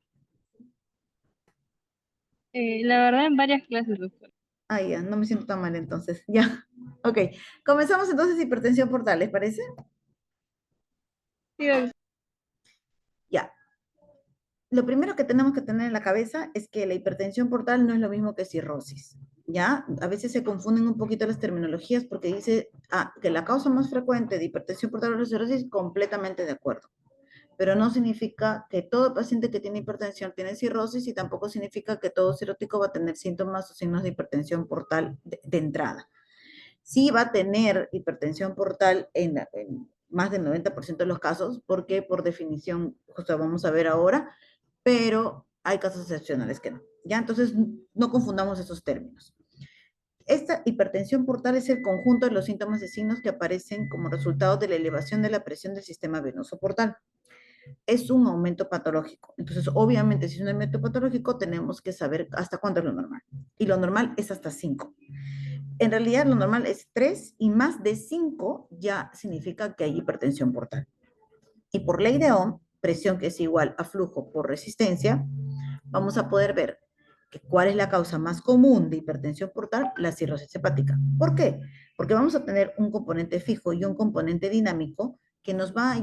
La verdad, en varias clases, doctor. Ah, ya, no me siento tan mal entonces. Ya, ok. Comenzamos entonces hipertensión portal, ¿les parece? Sí, doctor. Ya. Lo primero que tenemos que tener en la cabeza es que la hipertensión portal no es lo mismo que cirrosis, ¿ya? A veces se confunden un poquito las terminologías porque dice que la causa más frecuente de hipertensión portal o cirrosis, completamente de acuerdo. Pero no significa que todo paciente que tiene hipertensión tiene cirrosis y tampoco significa que todo cirrótico va a tener síntomas o signos de hipertensión portal de entrada. Sí va a tener hipertensión portal en más del 90% de los casos, porque por definición, justo vamos a ver ahora, pero hay casos excepcionales que no. ¿Ya? Entonces, no confundamos esos términos. Esta hipertensión portal es el conjunto de los síntomas y signos que aparecen como resultado de la elevación de la presión del sistema venoso portal. Es un aumento patológico. Entonces, obviamente, si es un aumento patológico, tenemos que saber hasta cuánto es lo normal. Y lo normal es hasta 5. En realidad, lo normal es 3 y más de 5 ya significa que hay hipertensión portal. Y por ley de Ohm, presión que es igual a flujo por resistencia, vamos a poder ver que cuál es la causa más común de hipertensión portal, la cirrosis hepática. ¿Por qué? Porque vamos a tener un componente fijo y un componente dinámico que nos va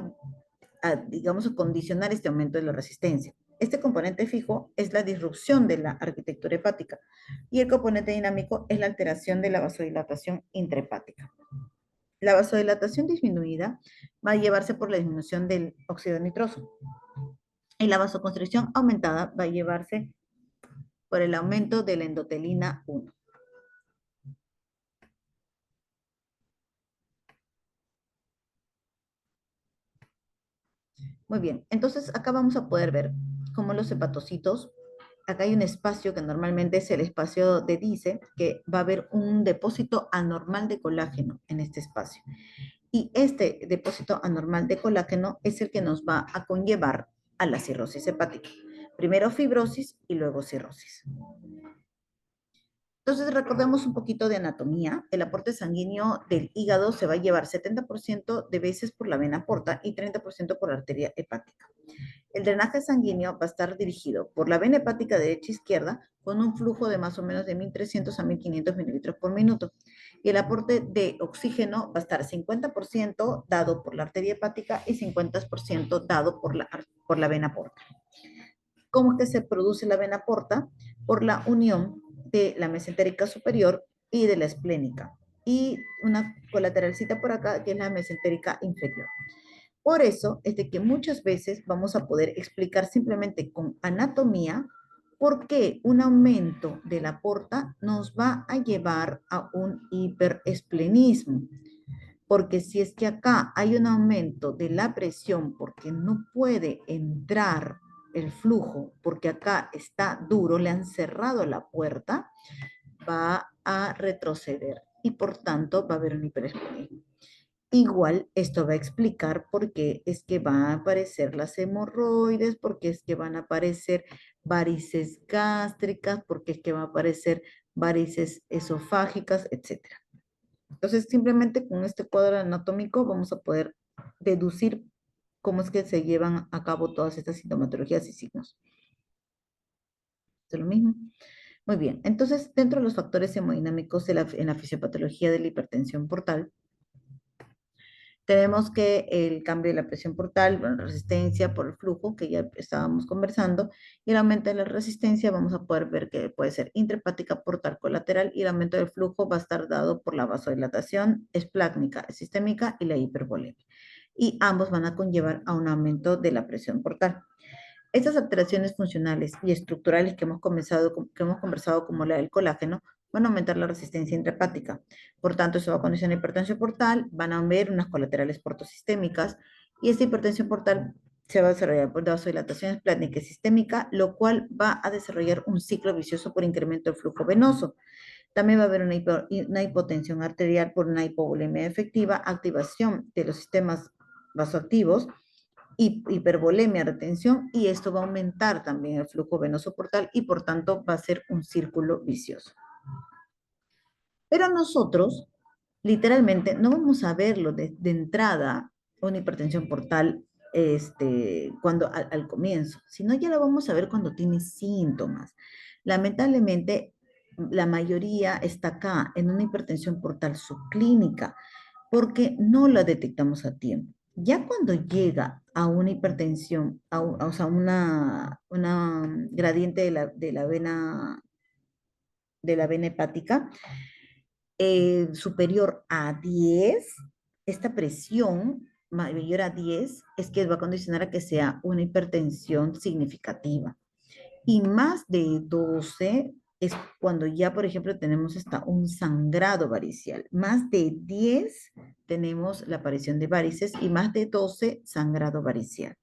digamos, a condicionar este aumento de la resistencia. Este componente fijo es la disrupción de la arquitectura hepática y el componente dinámico es la alteración de la vasodilatación intrahepática. La vasodilatación disminuida va a llevarse por la disminución del óxido nitroso y la vasoconstricción aumentada va a llevarse por el aumento de la endotelina 1. Muy bien, entonces acá vamos a poder ver cómo los hepatocitos, acá hay un espacio que normalmente es el espacio de Dice, que va a haber un depósito anormal de colágeno en este espacio. Y este depósito anormal de colágeno es el que nos va a conllevar a la cirrosis hepática. Primero fibrosis y luego cirrosis. Entonces, recordemos un poquito de anatomía. El aporte sanguíneo del hígado se va a llevar 70% de veces por la vena porta y 30% por la arteria hepática. El drenaje sanguíneo va a estar dirigido por la vena hepática derecha e izquierda con un flujo de más o menos de 1.300 a 1.500 mililitros por minuto. Y el aporte de oxígeno va a estar 50% dado por la arteria hepática y 50% dado por la vena porta. ¿Cómo es que se produce la vena porta? Por la unión de la mesentérica superior y de la esplénica. Y una colateralcita por acá, que es la mesentérica inferior. Por eso es de que muchas veces vamos a poder explicar simplemente con anatomía por qué un aumento de la porta nos va a llevar a un hiperesplenismo. Porque si es que acá hay un aumento de la presión porque no puede entrar el flujo, porque acá está duro, le han cerrado la puerta, va a retroceder y por tanto va a haber un hiperesplenismo. Igual esto va a explicar por qué es que van a aparecer las hemorroides, por qué es que van a aparecer varices gástricas, por qué es que van a aparecer varices esofágicas, etc. Entonces, simplemente con este cuadro anatómico vamos a poder deducir cómo es que se llevan a cabo todas estas sintomatologías y signos. ¿Es lo mismo? Muy bien. Entonces, dentro de los factores hemodinámicos en la fisiopatología de la hipertensión portal, tenemos que el cambio de la presión portal, bueno, la resistencia por el flujo, que ya estábamos conversando, y el aumento de la resistencia vamos a poder ver que puede ser intrahepática portal colateral, y el aumento del flujo va a estar dado por la vasodilatación esplácnica, sistémica y la hipervolemia. Y ambos van a conllevar a un aumento de la presión portal. Estas alteraciones funcionales y estructurales que hemos conversado como la del colágeno, van a aumentar la resistencia intrahepática. Por tanto, eso va a condicionar hipertensión portal, van a haber unas colaterales portosistémicas, y esta hipertensión portal se va a desarrollar por vasodilatación esplática y sistémica, lo cual va a desarrollar un ciclo vicioso por incremento del flujo venoso. También va a haber una hipotensión arterial por una hipovolemia efectiva, activación de los sistemas vasoactivos, hipervolemia, retención, y esto va a aumentar también el flujo venoso portal y por tanto va a ser un círculo vicioso. Pero nosotros, literalmente, no vamos a verlo de entrada, una hipertensión portal, cuando al comienzo, sino ya lo vamos a ver cuando tiene síntomas. Lamentablemente, la mayoría está acá en una hipertensión portal subclínica, porque no la detectamos a tiempo. Ya cuando llega a una hipertensión, o sea, una gradiente de la vena hepática superior a 10, esta presión mayor a 10 es que va a condicionar a que sea una hipertensión significativa. Y más de 12 es cuando ya, por ejemplo, tenemos hasta un sangrado varicial. Más de 10 tenemos la aparición de varices y más de 12 sangrado varicial.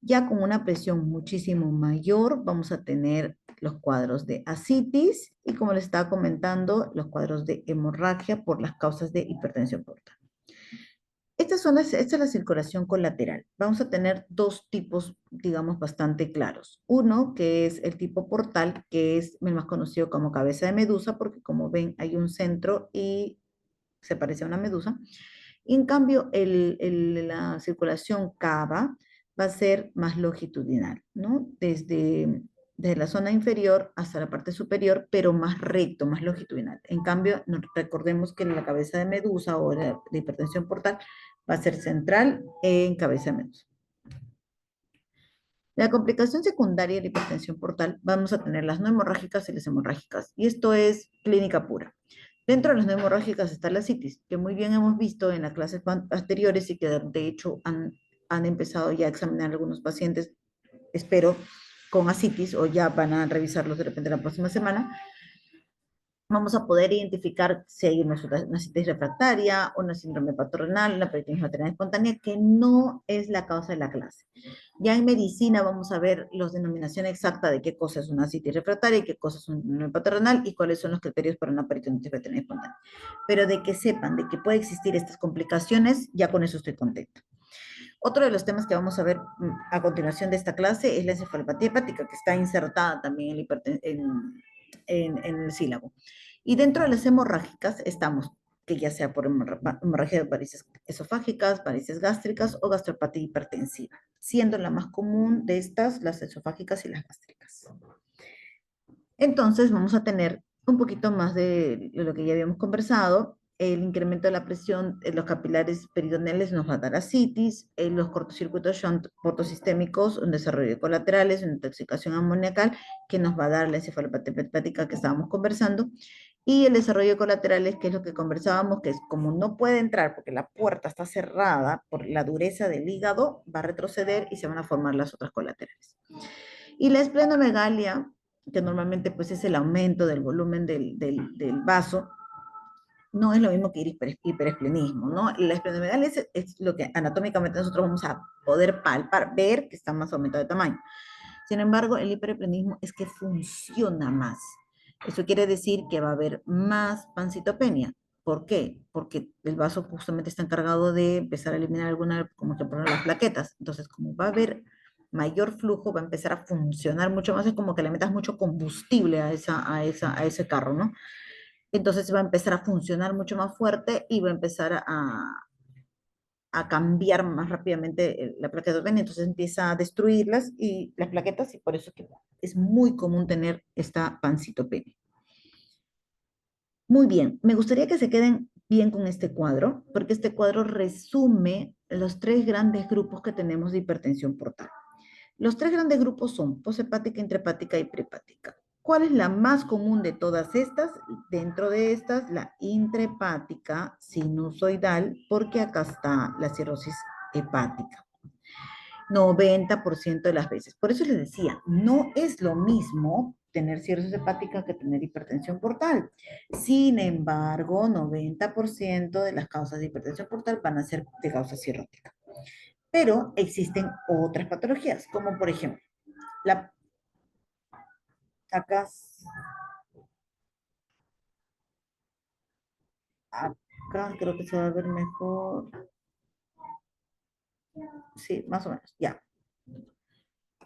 Ya con una presión muchísimo mayor vamos a tener los cuadros de ascitis y, como les estaba comentando, los cuadros de hemorragia por las causas de hipertensión portal. Esta es la circulación colateral. Vamos a tener dos tipos, digamos, bastante claros. Uno, que es el tipo portal, que es el más conocido como cabeza de medusa, porque como ven hay un centro y se parece a una medusa. Y en cambio, la circulación cava va a ser más longitudinal, ¿no? Desde la zona inferior hasta la parte superior, pero más recto, más longitudinal. En cambio, recordemos que la cabeza de medusa o la hipertensión portal va a ser central en cabeza de medusa. La complicación secundaria de la hipertensión portal, vamos a tener las no hemorrágicas y las hemorrágicas, y esto es clínica pura. Dentro de las no hemorrágicas está la ascitis, que muy bien hemos visto en las clases anteriores y que de hecho han empezado ya a examinar algunos pacientes, espero, con ascitis, o ya van a revisarlos de repente la próxima semana. Vamos a poder identificar si hay una ascitis refractaria, una síndrome patronal, una peritonitis materna espontánea, que no es la causa de la clase. Ya en medicina vamos a ver la denominación exacta de qué cosa es una ascitis refractaria y qué cosa es un síndrome patronal y cuáles son los criterios para una peritonitis materna espontánea. Pero de que sepan de que puede existir estas complicaciones, ya con eso estoy contenta. Otro de los temas que vamos a ver a continuación de esta clase es la encefalopatía hepática, que está insertada también en el sílabo. Y dentro de las hemorrágicas estamos, que ya sea por hemorragia de varices esofágicas, varices gástricas o gastropatía hipertensiva, siendo la más común de estas las esofágicas y las gástricas. Entonces vamos a tener un poquito más de lo que ya habíamos conversado. El incremento de la presión en los capilares peritoneales nos va a dar ascitis, los cortocircuitos shunt portosistémicos, un desarrollo de colaterales, una intoxicación amoniacal que nos va a dar la encefalopatía hepática que estábamos conversando, Y el desarrollo de colaterales, que es lo que conversábamos, que es como no puede entrar porque la puerta está cerrada por la dureza del hígado, va a retroceder y se van a formar las otras colaterales. Y la esplenomegalia, que normalmente pues es el aumento del volumen del vaso, no es lo mismo que hiperesplenismo, ¿no? La esplenomegalia es lo que anatómicamente nosotros vamos a poder palpar, ver que está más aumentado de tamaño. Sin embargo, el hiperesplenismo es que funciona más. Eso quiere decir que va a haber más pancitopenia. ¿Por qué? Porque el vaso justamente está encargado de empezar a eliminar alguna, como que poner las plaquetas. Entonces, como va a haber mayor flujo, va a empezar a funcionar mucho más, es como que le metas mucho combustible a ese carro, ¿no? Entonces va a empezar a funcionar mucho más fuerte y va a empezar a cambiar más rápidamente la plaquetopenia, entonces empieza a destruirlas y las plaquetas, y por eso es que es muy común tener esta pancitopenia. Muy bien, me gustaría que se queden bien con este cuadro, porque este cuadro resume los tres grandes grupos que tenemos de hipertensión portal. Los tres grandes grupos son poshepática, intrahepática y prehepática. ¿Cuál es la más común de todas estas? Dentro de estas, la intrahepática sinusoidal, porque acá está la cirrosis hepática. 90% de las veces. Por eso les decía, no es lo mismo tener cirrosis hepática que tener hipertensión portal. Sin embargo, 90% de las causas de hipertensión portal van a ser de causa cirrótica. Pero existen otras patologías, como por ejemplo, la, acá, acá creo que se va a ver mejor. Sí, más o menos, ya.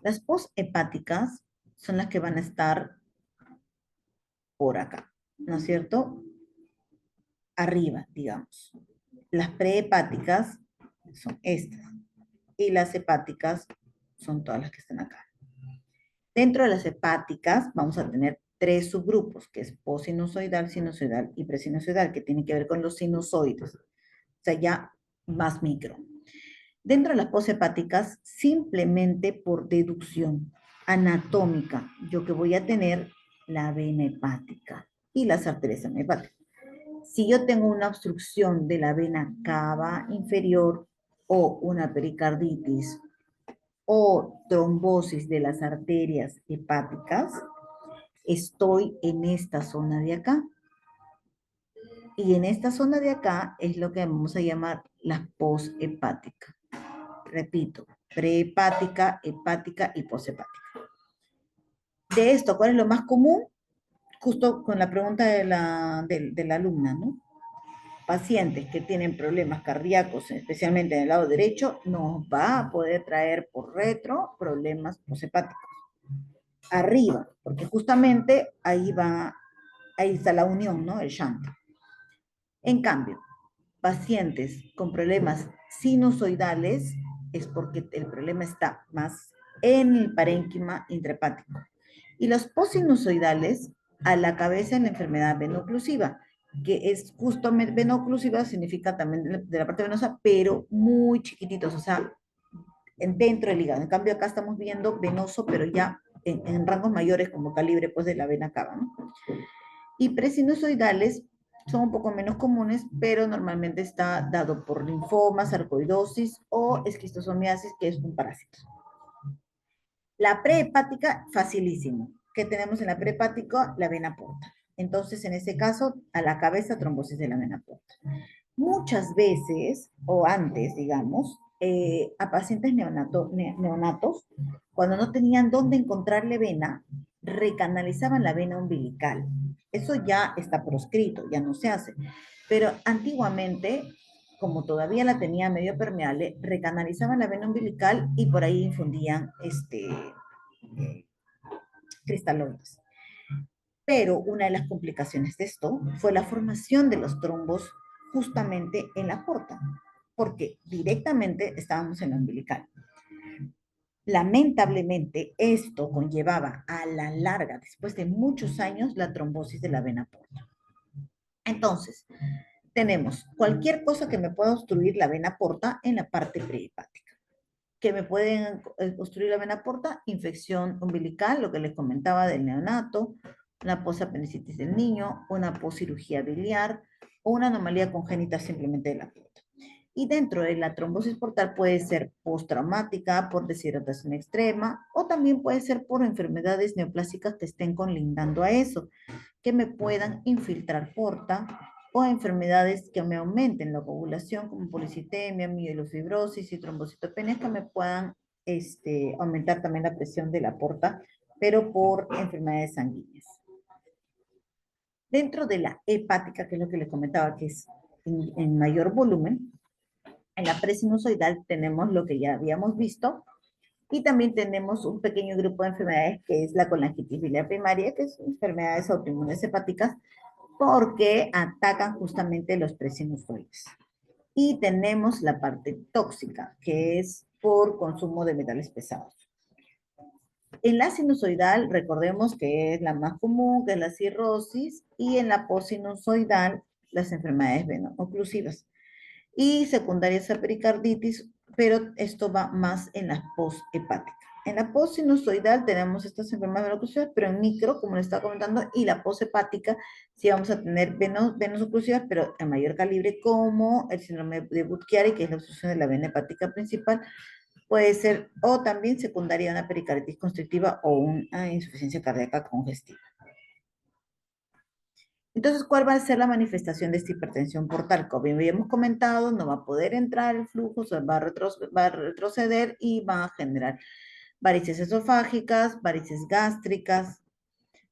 Las poshepáticas son las que van a estar por acá, ¿no es cierto? Arriba, digamos. Las prehepáticas son estas. Y las hepáticas son todas las que están acá. Dentro de las hepáticas vamos a tener tres subgrupos, que es posinusoidal, sinusoidal y presinusoidal, que tienen que ver con los sinusoides. O sea, ya más micro. Dentro de las poshepáticas, simplemente por deducción anatómica, yo que voy a tener la vena hepática y las arterias hepáticas. Si yo tengo una obstrucción de la vena cava inferior o una pericarditis o trombosis de las arterias hepáticas, estoy en esta zona de acá. Y en esta zona de acá es lo que vamos a llamar la poshepática. Repito, prehepática, hepática y poshepática. De esto, ¿cuál es lo más común? Justo con la pregunta de la alumna, ¿no? Pacientes que tienen problemas cardíacos, especialmente en el lado derecho, nos va a poder traer por retro problemas poshepáticos. Arriba, porque justamente ahí está la unión, ¿no? El shunt. En cambio, pacientes con problemas sinusoidales es porque el problema está más en el parénquima intrahepático. Y los posinusoidales a la cabeza en la enfermedad veno-oclusiva, que es justamente, veno-oclusiva significa también de la parte venosa, pero muy chiquititos, o sea, dentro del hígado. En cambio, acá estamos viendo venoso, pero ya en rangos mayores como calibre pues de la vena cava, ¿no? Y presinusoidales son un poco menos comunes, pero normalmente está dado por linfomas, sarcoidosis o esquistosomiasis, que es un parásito. La prehepática, facilísimo. ¿Qué tenemos en la prehepática? La vena porta. Entonces, en ese caso, a la cabeza, trombosis de la vena porta. Muchas veces, o antes, digamos, a pacientes neonatos, cuando no tenían dónde encontrarle vena, recanalizaban la vena umbilical. Eso ya está proscrito, ya no se hace. Pero antiguamente, como todavía la tenía medio permeable, recanalizaban la vena umbilical y por ahí infundían cristaloides. Pero una de las complicaciones de esto fue la formación de los trombos justamente en la porta, porque directamente estábamos en la umbilical. Lamentablemente, esto conllevaba a la larga, después de muchos años, la trombosis de la vena porta. Entonces, tenemos cualquier cosa que me pueda obstruir la vena porta en la parte prehepática. Que me pueden obstruir la vena porta, infección umbilical, lo que les comentaba del neonato, una posapendicitis del niño, una poscirugía biliar o una anomalía congénita simplemente de la porta. Y dentro de la trombosis portal puede ser postraumática por deshidratación extrema o también puede ser por enfermedades neoplásicas que estén colindando a eso, que me puedan infiltrar porta o enfermedades que me aumenten la coagulación como policitemia, mielofibrosis y trombocitopenias que me puedan aumentar también la presión de la porta, pero por enfermedades sanguíneas. Dentro de la hepática, que es lo que les comentaba, que es en mayor volumen, en la presinusoidal tenemos lo que ya habíamos visto, y también tenemos un pequeño grupo de enfermedades que es la colangitis biliar primaria, que es enfermedades autoinmunes hepáticas, porque atacan justamente los presinusoides. Y tenemos la parte tóxica, que es por consumo de metales pesados. En la sinusoidal, recordemos que es la más común, que es la cirrosis, y en la postsinusoidal, las enfermedades veno-oclusivas. Y secundarias a pericarditis, pero esto va más en las post-hepáticas. En la postsinusoidal tenemos estas enfermedades veno-oclusivas, pero en micro, como les estaba comentando, y la post-hepática, sí vamos a tener venos oclusivas, pero en mayor calibre, como el síndrome de Budd-Chiari, que es la obstrucción de la vena hepática principal, puede ser, o también secundaria a una pericarditis constrictiva o una insuficiencia cardíaca congestiva. Entonces, ¿cuál va a ser la manifestación de esta hipertensión portal? Como habíamos comentado, no va a poder entrar el flujo, o sea, va a retroceder y va a generar varices esofágicas, varices gástricas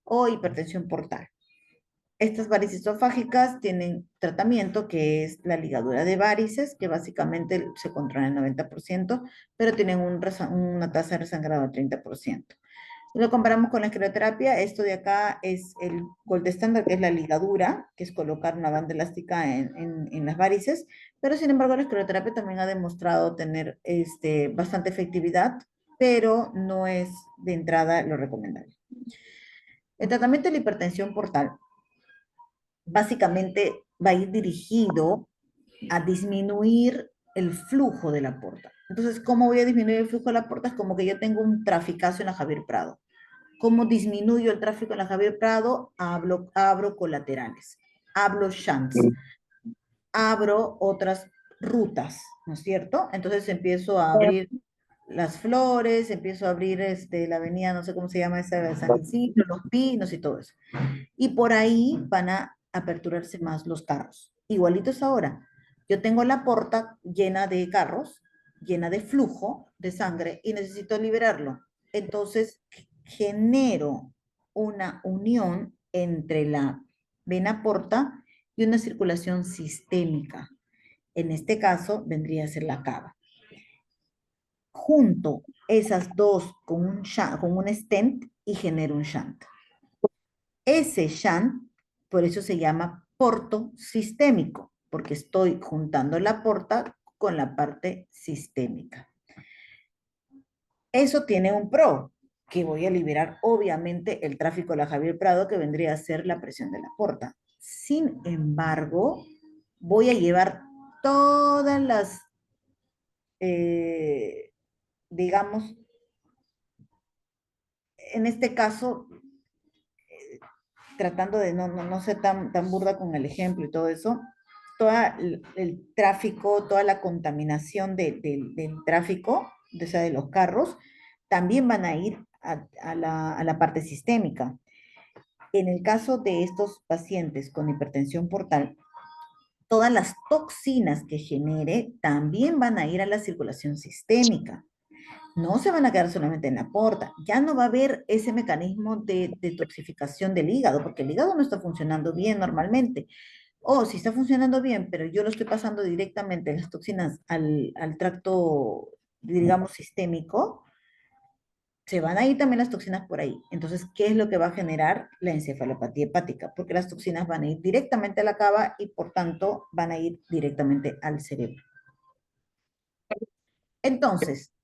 o hipertensión portal. Estas varices esofágicas tienen tratamiento que es la ligadura de varices, que básicamente se controla en el 90%, pero tienen una tasa de resangrado del 30%. Si lo comparamos con la escleroterapia, esto de acá es el gold estándar, que es la ligadura, que es colocar una banda elástica en las varices, pero sin embargo la escleroterapia también ha demostrado tener bastante efectividad, pero no es de entrada lo recomendable. El tratamiento de la hipertensión portal básicamente va a ir dirigido a disminuir el flujo de la porta. Entonces, ¿cómo voy a disminuir el flujo de la porta? Es como que yo tengo un traficazo en la Javier Prado. ¿Cómo disminuyo el tráfico en la Javier Prado? Abro colaterales, abro shunts, abro otras rutas, ¿no es cierto? Entonces empiezo a abrir las flores, empiezo a abrir la avenida, no sé cómo se llama esa, de San Isidro, los pinos y todo eso. Y por ahí van a aperturarse más los carros. Igualitos ahora. Yo tengo la porta llena de carros, llena de flujo de sangre y necesito liberarlo. Entonces genero una unión entre la vena porta y una circulación sistémica. En este caso vendría a ser la cava. Junto esas dos con un stent y genero un shunt. Ese shunt, por eso se llama porto sistémico, porque estoy juntando la porta con la parte sistémica. Eso tiene un pro, que voy a liberar obviamente el tráfico de la Javier Prado, que vendría a ser la presión de la porta. Sin embargo, voy a llevar todas las, digamos, en este caso, tratando de no ser tan burda con el ejemplo y todo eso, todo el tráfico, toda la contaminación del tráfico, o sea, de los carros, también van a ir a la parte sistémica. En el caso de estos pacientes con hipertensión portal, todas las toxinas que genere también van a ir a la circulación sistémica. No se van a quedar solamente en la porta, ya no va a haber ese mecanismo de detoxificación del hígado, porque el hígado no está funcionando bien normalmente. O si está funcionando bien, pero yo lo estoy pasando directamente las toxinas al tracto, digamos, sistémico, se van a ir también las toxinas por ahí. Entonces, ¿qué es lo que va a generar la encefalopatía hepática? Porque las toxinas van a ir directamente a la cava y por tanto van a ir directamente al cerebro. Entonces,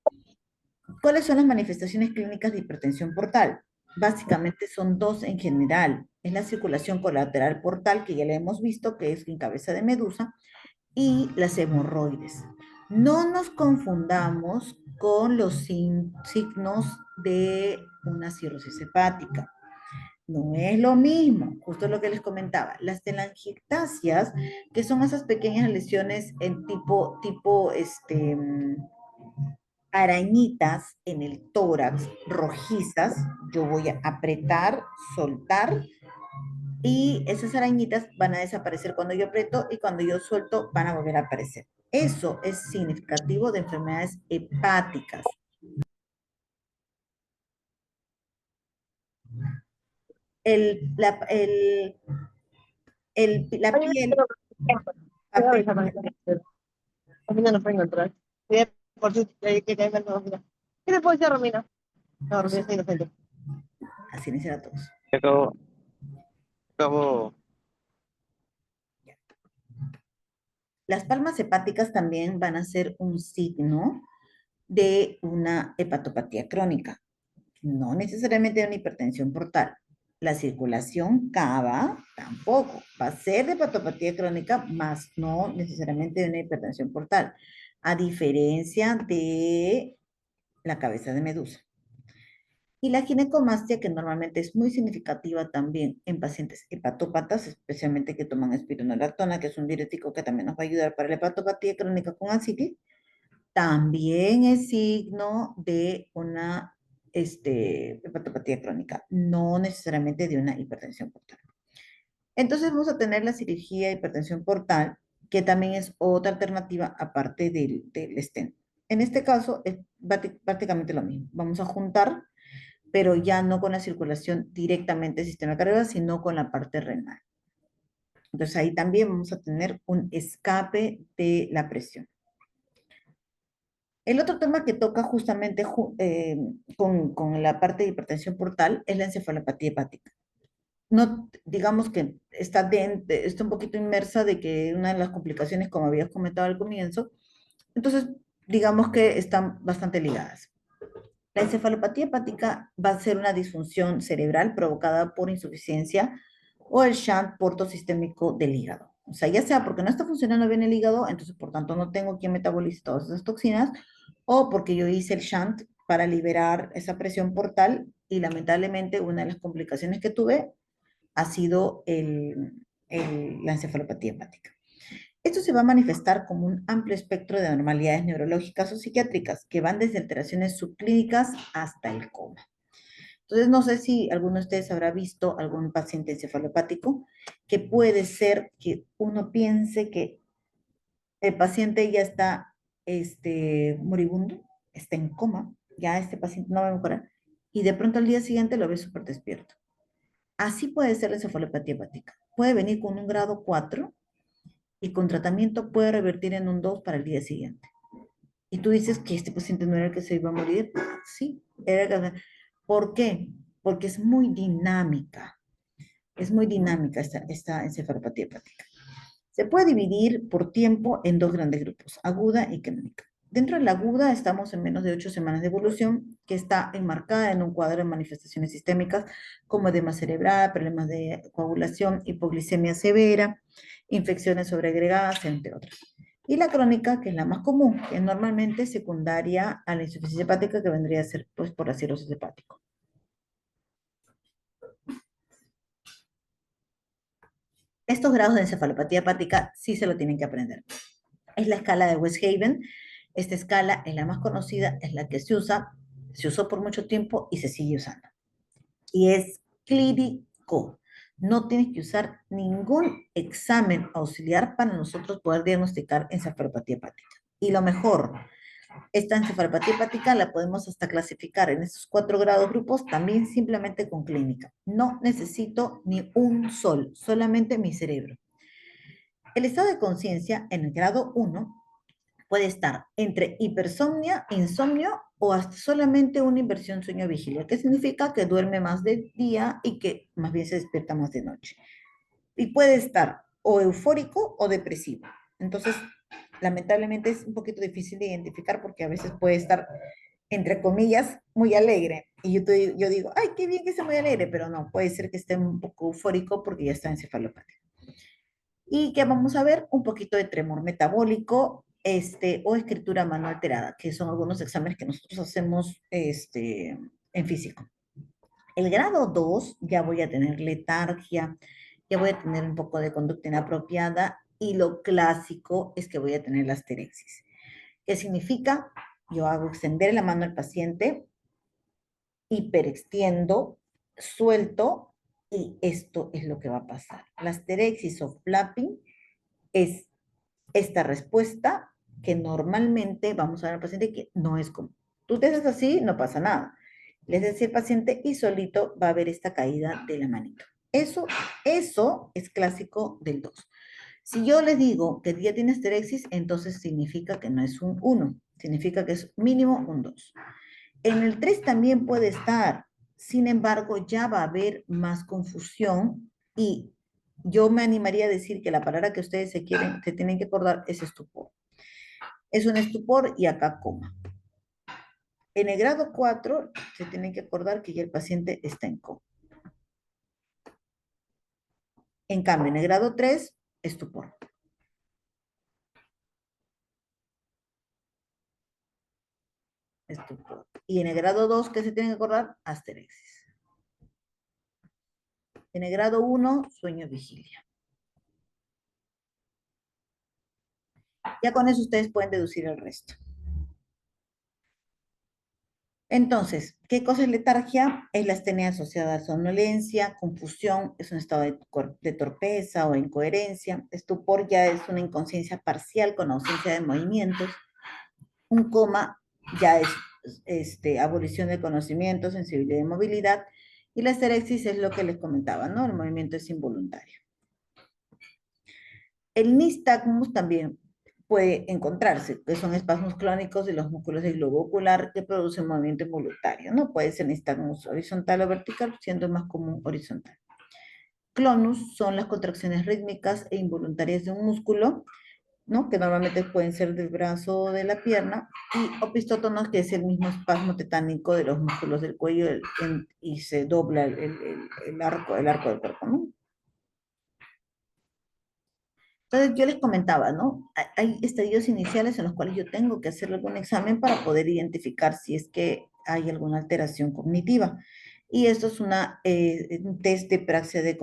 ¿cuáles son las manifestaciones clínicas de hipertensión portal? Básicamente son dos en general. Es la circulación colateral portal, que ya le hemos visto, que es en cabeza de medusa, y las hemorroides. No nos confundamos con los signos de una cirrosis hepática. No es lo mismo, justo lo que les comentaba. Las telangiectasias, que son esas pequeñas lesiones en arañitas en el tórax, rojizas, yo voy a apretar, soltar, y esas arañitas van a desaparecer cuando yo aprieto y cuando yo suelto van a volver a aparecer. Eso es significativo de enfermedades hepáticas. El, la, el, la Mañana piel, espero que voy a avisar mañana. Romina no puede encontrar. Por si que cae mal Romina. ¿Qué le puedo decir a Romina? No, Romina está inocente. así les a todos. Acabo, Las palmas hepáticas también van a ser un signo de una hepatopatía crónica, no necesariamente de una hipertensión portal. La circulación cava tampoco, va a ser de hepatopatía crónica, más no necesariamente de una hipertensión portal, a diferencia de la cabeza de medusa. Y la ginecomastia, que normalmente es muy significativa también en pacientes hepatópatas, especialmente que toman espironolactona, que es un diurético que también nos va a ayudar para la hepatopatía crónica con aciclis, también es signo de una hepatopatía crónica, no necesariamente de una hipertensión portal. Entonces vamos a tener la cirugía de hipertensión portal, que también es otra alternativa aparte del stent. En este caso es prácticamente lo mismo. Vamos a juntar, pero ya no con la circulación directamente del sistema cardiovascular, sino con la parte renal. Entonces ahí también vamos a tener un escape de la presión. El otro tema que toca justamente con la parte de hipertensión portal es la encefalopatía hepática. No, digamos que está un poquito inmersa de que una de las complicaciones, como habías comentado al comienzo, entonces digamos que están bastante ligadas. La encefalopatía hepática va a ser una disfunción cerebral provocada por insuficiencia o el shunt portosistémico del hígado. O sea, ya sea porque no está funcionando bien el hígado, entonces por tanto no tengo quien metabolice todas esas toxinas, o porque yo hice el shunt para liberar esa presión portal y lamentablemente una de las complicaciones que tuve ha sido la encefalopatía hepática. Esto se va a manifestar como un amplio espectro de anormalidades neurológicas o psiquiátricas que van desde alteraciones subclínicas hasta el coma. Entonces, no sé si alguno de ustedes habrá visto algún paciente encefalopático que puede ser que uno piense que el paciente ya está moribundo, está en coma, ya este paciente no va a mejorar, y de pronto al día siguiente lo ve súper despierto. Así puede ser la encefalopatía hepática. Puede venir con un grado 4 y con tratamiento puede revertir en un 2 para el día siguiente. Y tú dices que este paciente no era el que se iba a morir. Sí, era el que... ¿Por qué? Porque es muy dinámica. Es muy dinámica esta encefalopatía hepática. Se puede dividir por tiempo en dos grandes grupos, aguda y crónica. Dentro de la aguda estamos en menos de 8 semanas de evolución, que está enmarcada en un cuadro de manifestaciones sistémicas como edema cerebral, problemas de coagulación, hipoglicemia severa, infecciones sobreagregadas, entre otras. Y la crónica, que es la más común, que es normalmente secundaria a la insuficiencia hepática, que vendría a ser pues, por la cirrosis hepática. Estos grados de encefalopatía hepática sí se lo tienen que aprender. Es la escala de Westhaven. Esta escala es la más conocida, es la que se usó por mucho tiempo y se sigue usando. Y es clínico. No tienes que usar ningún examen auxiliar para nosotros poder diagnosticar encefalopatía hepática. Y lo mejor, esta encefalopatía hepática la podemos hasta clasificar en estos 4 grados grupos también simplemente con clínica. No necesito ni un sol, solamente mi cerebro. El estado de conciencia en el grado 1 puede estar entre hipersomnia, insomnio o hasta solamente una inversión sueño-vigilia, que significa que duerme más de día y que más bien se despierta más de noche. Y puede estar o eufórico o depresivo. Entonces, lamentablemente es un poquito difícil de identificar porque a veces puede estar, entre comillas, muy alegre. Y yo digo, ay, qué bien que esté muy alegre, pero no, puede ser que esté un poco eufórico porque ya está encefalopático. Y que vamos a ver un poquito de tremor metabólico o escritura a mano alterada, que son algunos exámenes que nosotros hacemos en físico. El grado 2 ya voy a tener letargia, ya voy a tener un poco de conducta inapropiada y lo clásico es que voy a tener la asterexis. ¿Qué significa? Yo hago extender la mano al paciente, hiperextiendo, suelto y esto es lo que va a pasar. La asterexis o flapping es esta respuesta que normalmente vamos a ver al paciente que no es común. Tú te haces así, no pasa nada. Le haces así al paciente y solito va a haber esta caída de la manito. Eso es clásico del 2. Si yo les digo que ya tiene asterexis, entonces significa que no es un 1, significa que es mínimo un 2. En el 3 también puede estar, sin embargo, ya va a haber más confusión y yo me animaría a decir que la palabra que ustedes se tienen que acordar es estupor. Es un estupor y acá coma. En el grado 4 se tienen que acordar que ya el paciente está en coma. En cambio, en el grado 3, estupor. Estupor. Y en el grado 2, ¿qué se tienen que acordar? Asterexis. En el grado 1, sueño vigilia. Ya con eso ustedes pueden deducir el resto. Entonces, ¿qué cosa es letargia? Es la astenia asociada a somnolencia, confusión, es un estado de torpeza o incoherencia. Estupor ya es una inconsciencia parcial con ausencia de movimientos. Un coma ya es abolición de conocimiento, sensibilidad y movilidad. Y la asterexis es lo que les comentaba, ¿no? El movimiento es involuntario. El nistagmus también puede encontrarse, que son espasmos clónicos de los músculos del globo ocular que producen movimiento involuntario, ¿no? Puede ser nistagmus horizontal o vertical, siendo más común horizontal. Clonus son las contracciones rítmicas e involuntarias de un músculo, ¿no? Que normalmente pueden ser del brazo o de la pierna, y opistótonos, que es el mismo espasmo tetánico de los músculos del cuello y se dobla el arco del cuerpo, ¿no? Entonces yo les comentaba, ¿no? Hay estadios iniciales en los cuales yo tengo que hacer algún examen para poder identificar si es que hay alguna alteración cognitiva. Y esto es un test de praxia de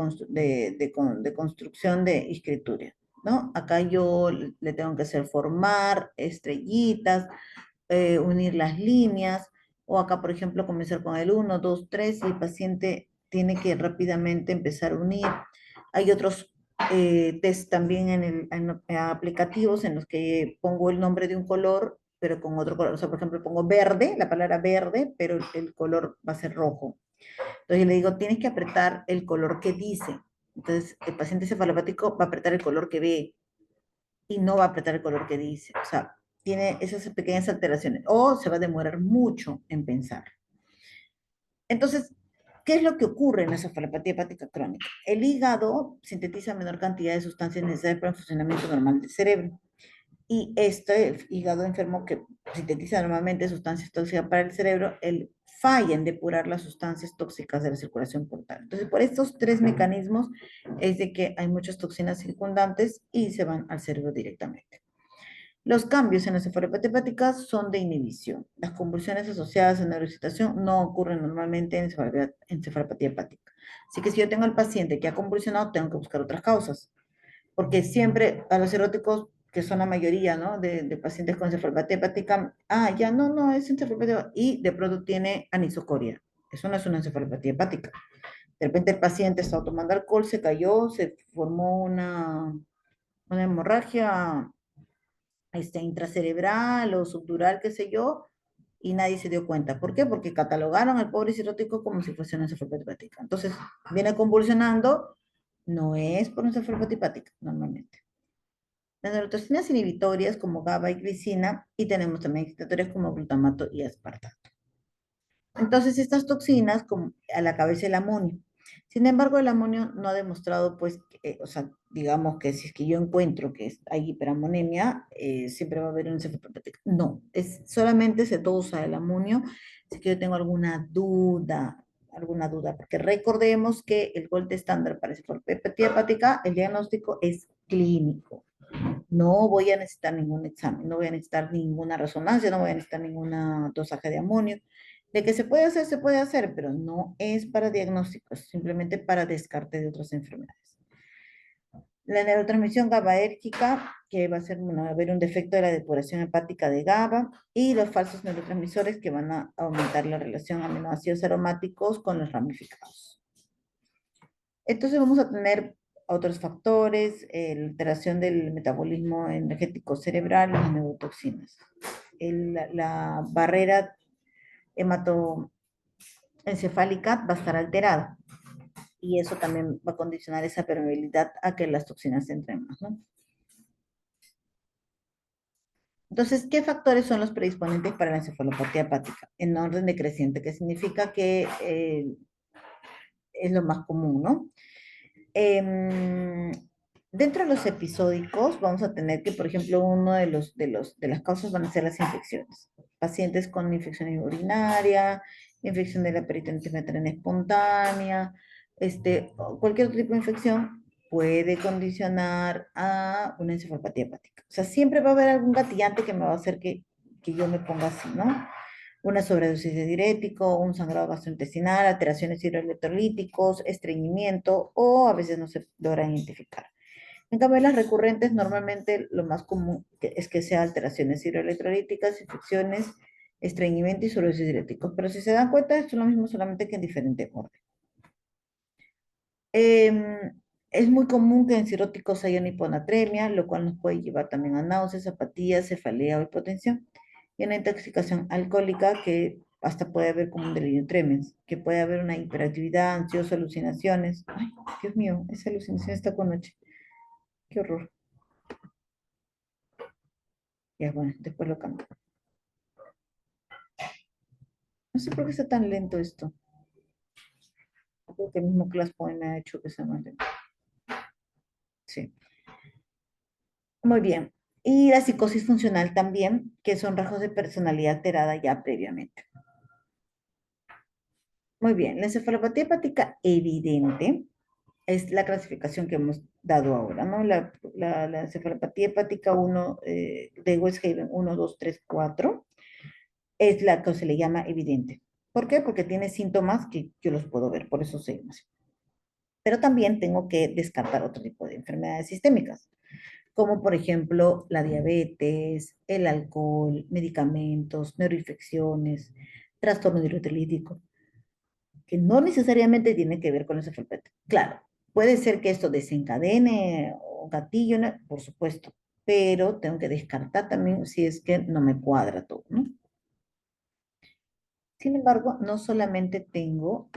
construcción de escritura, ¿no? Acá yo le tengo que hacer formar estrellitas, unir las líneas, o acá, por ejemplo, comenzar con el 1, 2, 3, y el paciente tiene que rápidamente empezar a unir. Hay otros test también en aplicativos en los que pongo el nombre de un color, pero con otro color. O sea, por ejemplo, pongo verde, la palabra verde, pero el color va a ser rojo. Entonces yo le digo, tienes que apretar el color que dice. Entonces, el paciente cefalopático va a apretar el color que ve y no va a apretar el color que dice. O sea, tiene esas pequeñas alteraciones. O se va a demorar mucho en pensar. Entonces, ¿qué es lo que ocurre en la cefalopatía hepática crónica? El hígado sintetiza menor cantidad de sustancias necesarias para el funcionamiento normal del cerebro. Y este hígado enfermo que sintetiza normalmente sustancias tóxicas para el cerebro, él falla en depurar las sustancias tóxicas de la circulación portal. Entonces, por estos tres mecanismos es de que hay muchas toxinas circundantes y se van al cerebro directamente. Los cambios en las encefalopatías hepáticas son de inhibición. Las convulsiones asociadas a neuroexcitación no ocurren normalmente en encefalopatía hepática. Así que si yo tengo al paciente que ha convulsionado, tengo que buscar otras causas. Porque siempre a los eróticos, que son la mayoría, ¿no? de pacientes con encefalopatía hepática, ya no, es encefalopatía, y de pronto tiene anisocoria. Eso no es una encefalopatía hepática. De repente el paciente estaba tomando alcohol, se cayó, se formó una hemorragia intracerebral o subdural, qué sé yo, y nadie se dio cuenta. ¿Por qué? Porque catalogaron al pobre cirótico como si fuese una encefalopatía hepática. Entonces, viene convulsionando, no es por una encefalopatía hepática, normalmente. Las neurotoxinas inhibitorias como GABA y glicina, y tenemos también excitatorias como glutamato y aspartato. Entonces, estas toxinas, como a la cabeza el amonio. Sin embargo, el amonio no ha demostrado, pues, o sea, digamos que si es que yo encuentro que hay hiperamonemia, siempre va a haber un encefalopatía. No, solamente se dosa el amonio si que yo tengo alguna duda, porque recordemos que el gold estándar para encefalopatía hepática, el diagnóstico es clínico. No voy a necesitar ningún examen, no voy a necesitar ninguna resonancia, no voy a necesitar ninguna dosaje de amonio. De que se puede hacer, pero no es para diagnóstico, es simplemente para descarte de otras enfermedades. La neurotransmisión GABAérgica, que va a ser, bueno, va a haber un defecto de la depuración hepática de GABA, y los falsos neurotransmisores que van a aumentar la relación aminoácidos aromáticos con los ramificados. Entonces vamos a tener otros factores, la alteración del metabolismo energético cerebral y las neurotoxinas. La barrera hematoencefálica va a estar alterada y eso también va a condicionar esa permeabilidad a que las toxinas entren más, ¿no? Entonces, ¿qué factores son los predisponentes para la encefalopatía hepática? En orden decreciente, que significa que es lo más común, ¿no? Em, Dentro de los episódicos vamos a tener que, por ejemplo, uno de las causas van a ser las infecciones. Pacientes con infección urinaria, infección de la peritonitis metrana espontánea, o cualquier otro tipo de infección puede condicionar a una encefalopatía hepática. O sea, siempre va a haber algún gatillante que me va a hacer que yo me ponga así, ¿no? Una sobredosis de diurético, un sangrado gastrointestinal, alteraciones hidroelectrolíticos, estreñimiento o a veces no se logran identificar. En cambio, las recurrentes normalmente lo más común es que sea alteraciones hidroelectrolíticas, infecciones, estreñimiento y sobredosis de diuréticos. Pero si se dan cuenta, esto es lo mismo solamente que en diferente orden. Es muy común que en cirróticos haya una hiponatremia, lo cual nos puede llevar también a náuseas, apatía, cefalea o hipotensión. Y una intoxicación alcohólica que hasta puede haber como un delirio tremens, que puede haber una hiperactividad, ansiosa, alucinaciones. Ay, Dios mío, esa alucinación está con noche. Qué horror. Ya, bueno, después lo cambio. No sé por qué está tan lento esto. Creo que el mismo ClassPoint me ha hecho que sea más lento. Sí. Muy bien. Y la psicosis funcional también, que son rasgos de personalidad alterada ya previamente. Muy bien. La encefalopatía hepática evidente es la clasificación que hemos dado ahora, ¿no? La encefalopatía hepática 1 de Westhaven 1, 2, 3, 4 es la que se le llama evidente. ¿Por qué? Porque tiene síntomas que yo los puedo ver, por eso se llama así. Pero también tengo que descartar otro tipo de enfermedades sistémicas, como por ejemplo la diabetes, el alcohol, medicamentos, neuroinfecciones, trastorno hidrotelítico, que no necesariamente tiene que ver con la encefalopatía. Claro, puede ser que esto desencadene o gatillo, ¿no? Por supuesto, pero tengo que descartar también si es que no me cuadra todo, ¿no? Sin embargo, no solamente tengo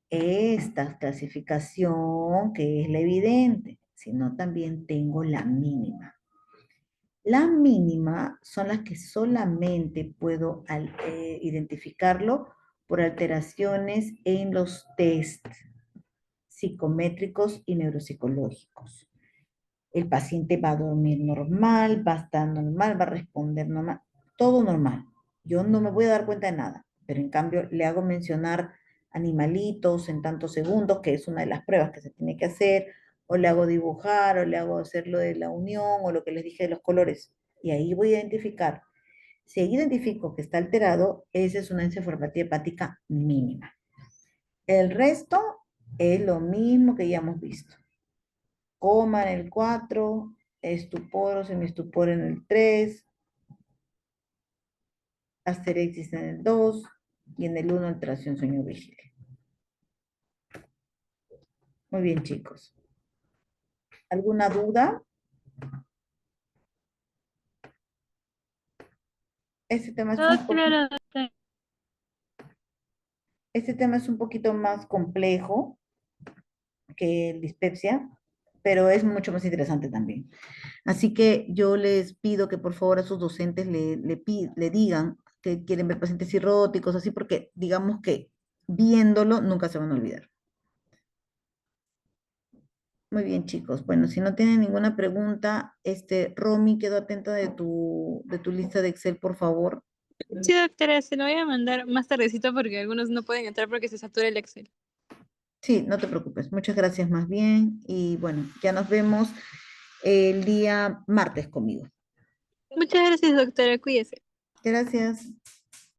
esta clasificación que es la evidente, sino también tengo la mínima. La mínima son las que solamente puedo identificarlo por alteraciones en los test psicométricos y neuropsicológicos. El paciente va a dormir normal, va a estar normal, va a responder normal, todo normal. Yo no me voy a dar cuenta de nada, pero en cambio le hago mencionar animalitos en tantos segundos, que es una de las pruebas que se tiene que hacer, o le hago dibujar, o le hago hacer lo de la unión, o lo que les dije de los colores. Y ahí voy a identificar. Si identifico que está alterado, esa es una encefalopatía hepática mínima. El resto es lo mismo que ya hemos visto. Coma en el 4, estupor o semiestupor en el 3, asterexis en el 2 y en el 1 alteración sueño vigilia. Muy bien, chicos. ¿Alguna duda? Este tema es Todo un poquito, claro, doctora. este tema es un poquito más complejo que dispepsia, pero es mucho más interesante también. Así que yo les pido que por favor a sus docentes le digan que quieren ver pacientes cirróticos, así porque digamos que viéndolo nunca se van a olvidar. Muy bien, chicos. Bueno, si no tienen ninguna pregunta, Romy, quedo atenta de tu lista de Excel, por favor. Sí, doctora, se lo voy a mandar más tardecito porque algunos no pueden entrar porque se satura el Excel. Sí, no te preocupes. Muchas gracias más bien. Y bueno, ya nos vemos el día martes conmigo. Muchas gracias, doctora. Cuídese. Gracias.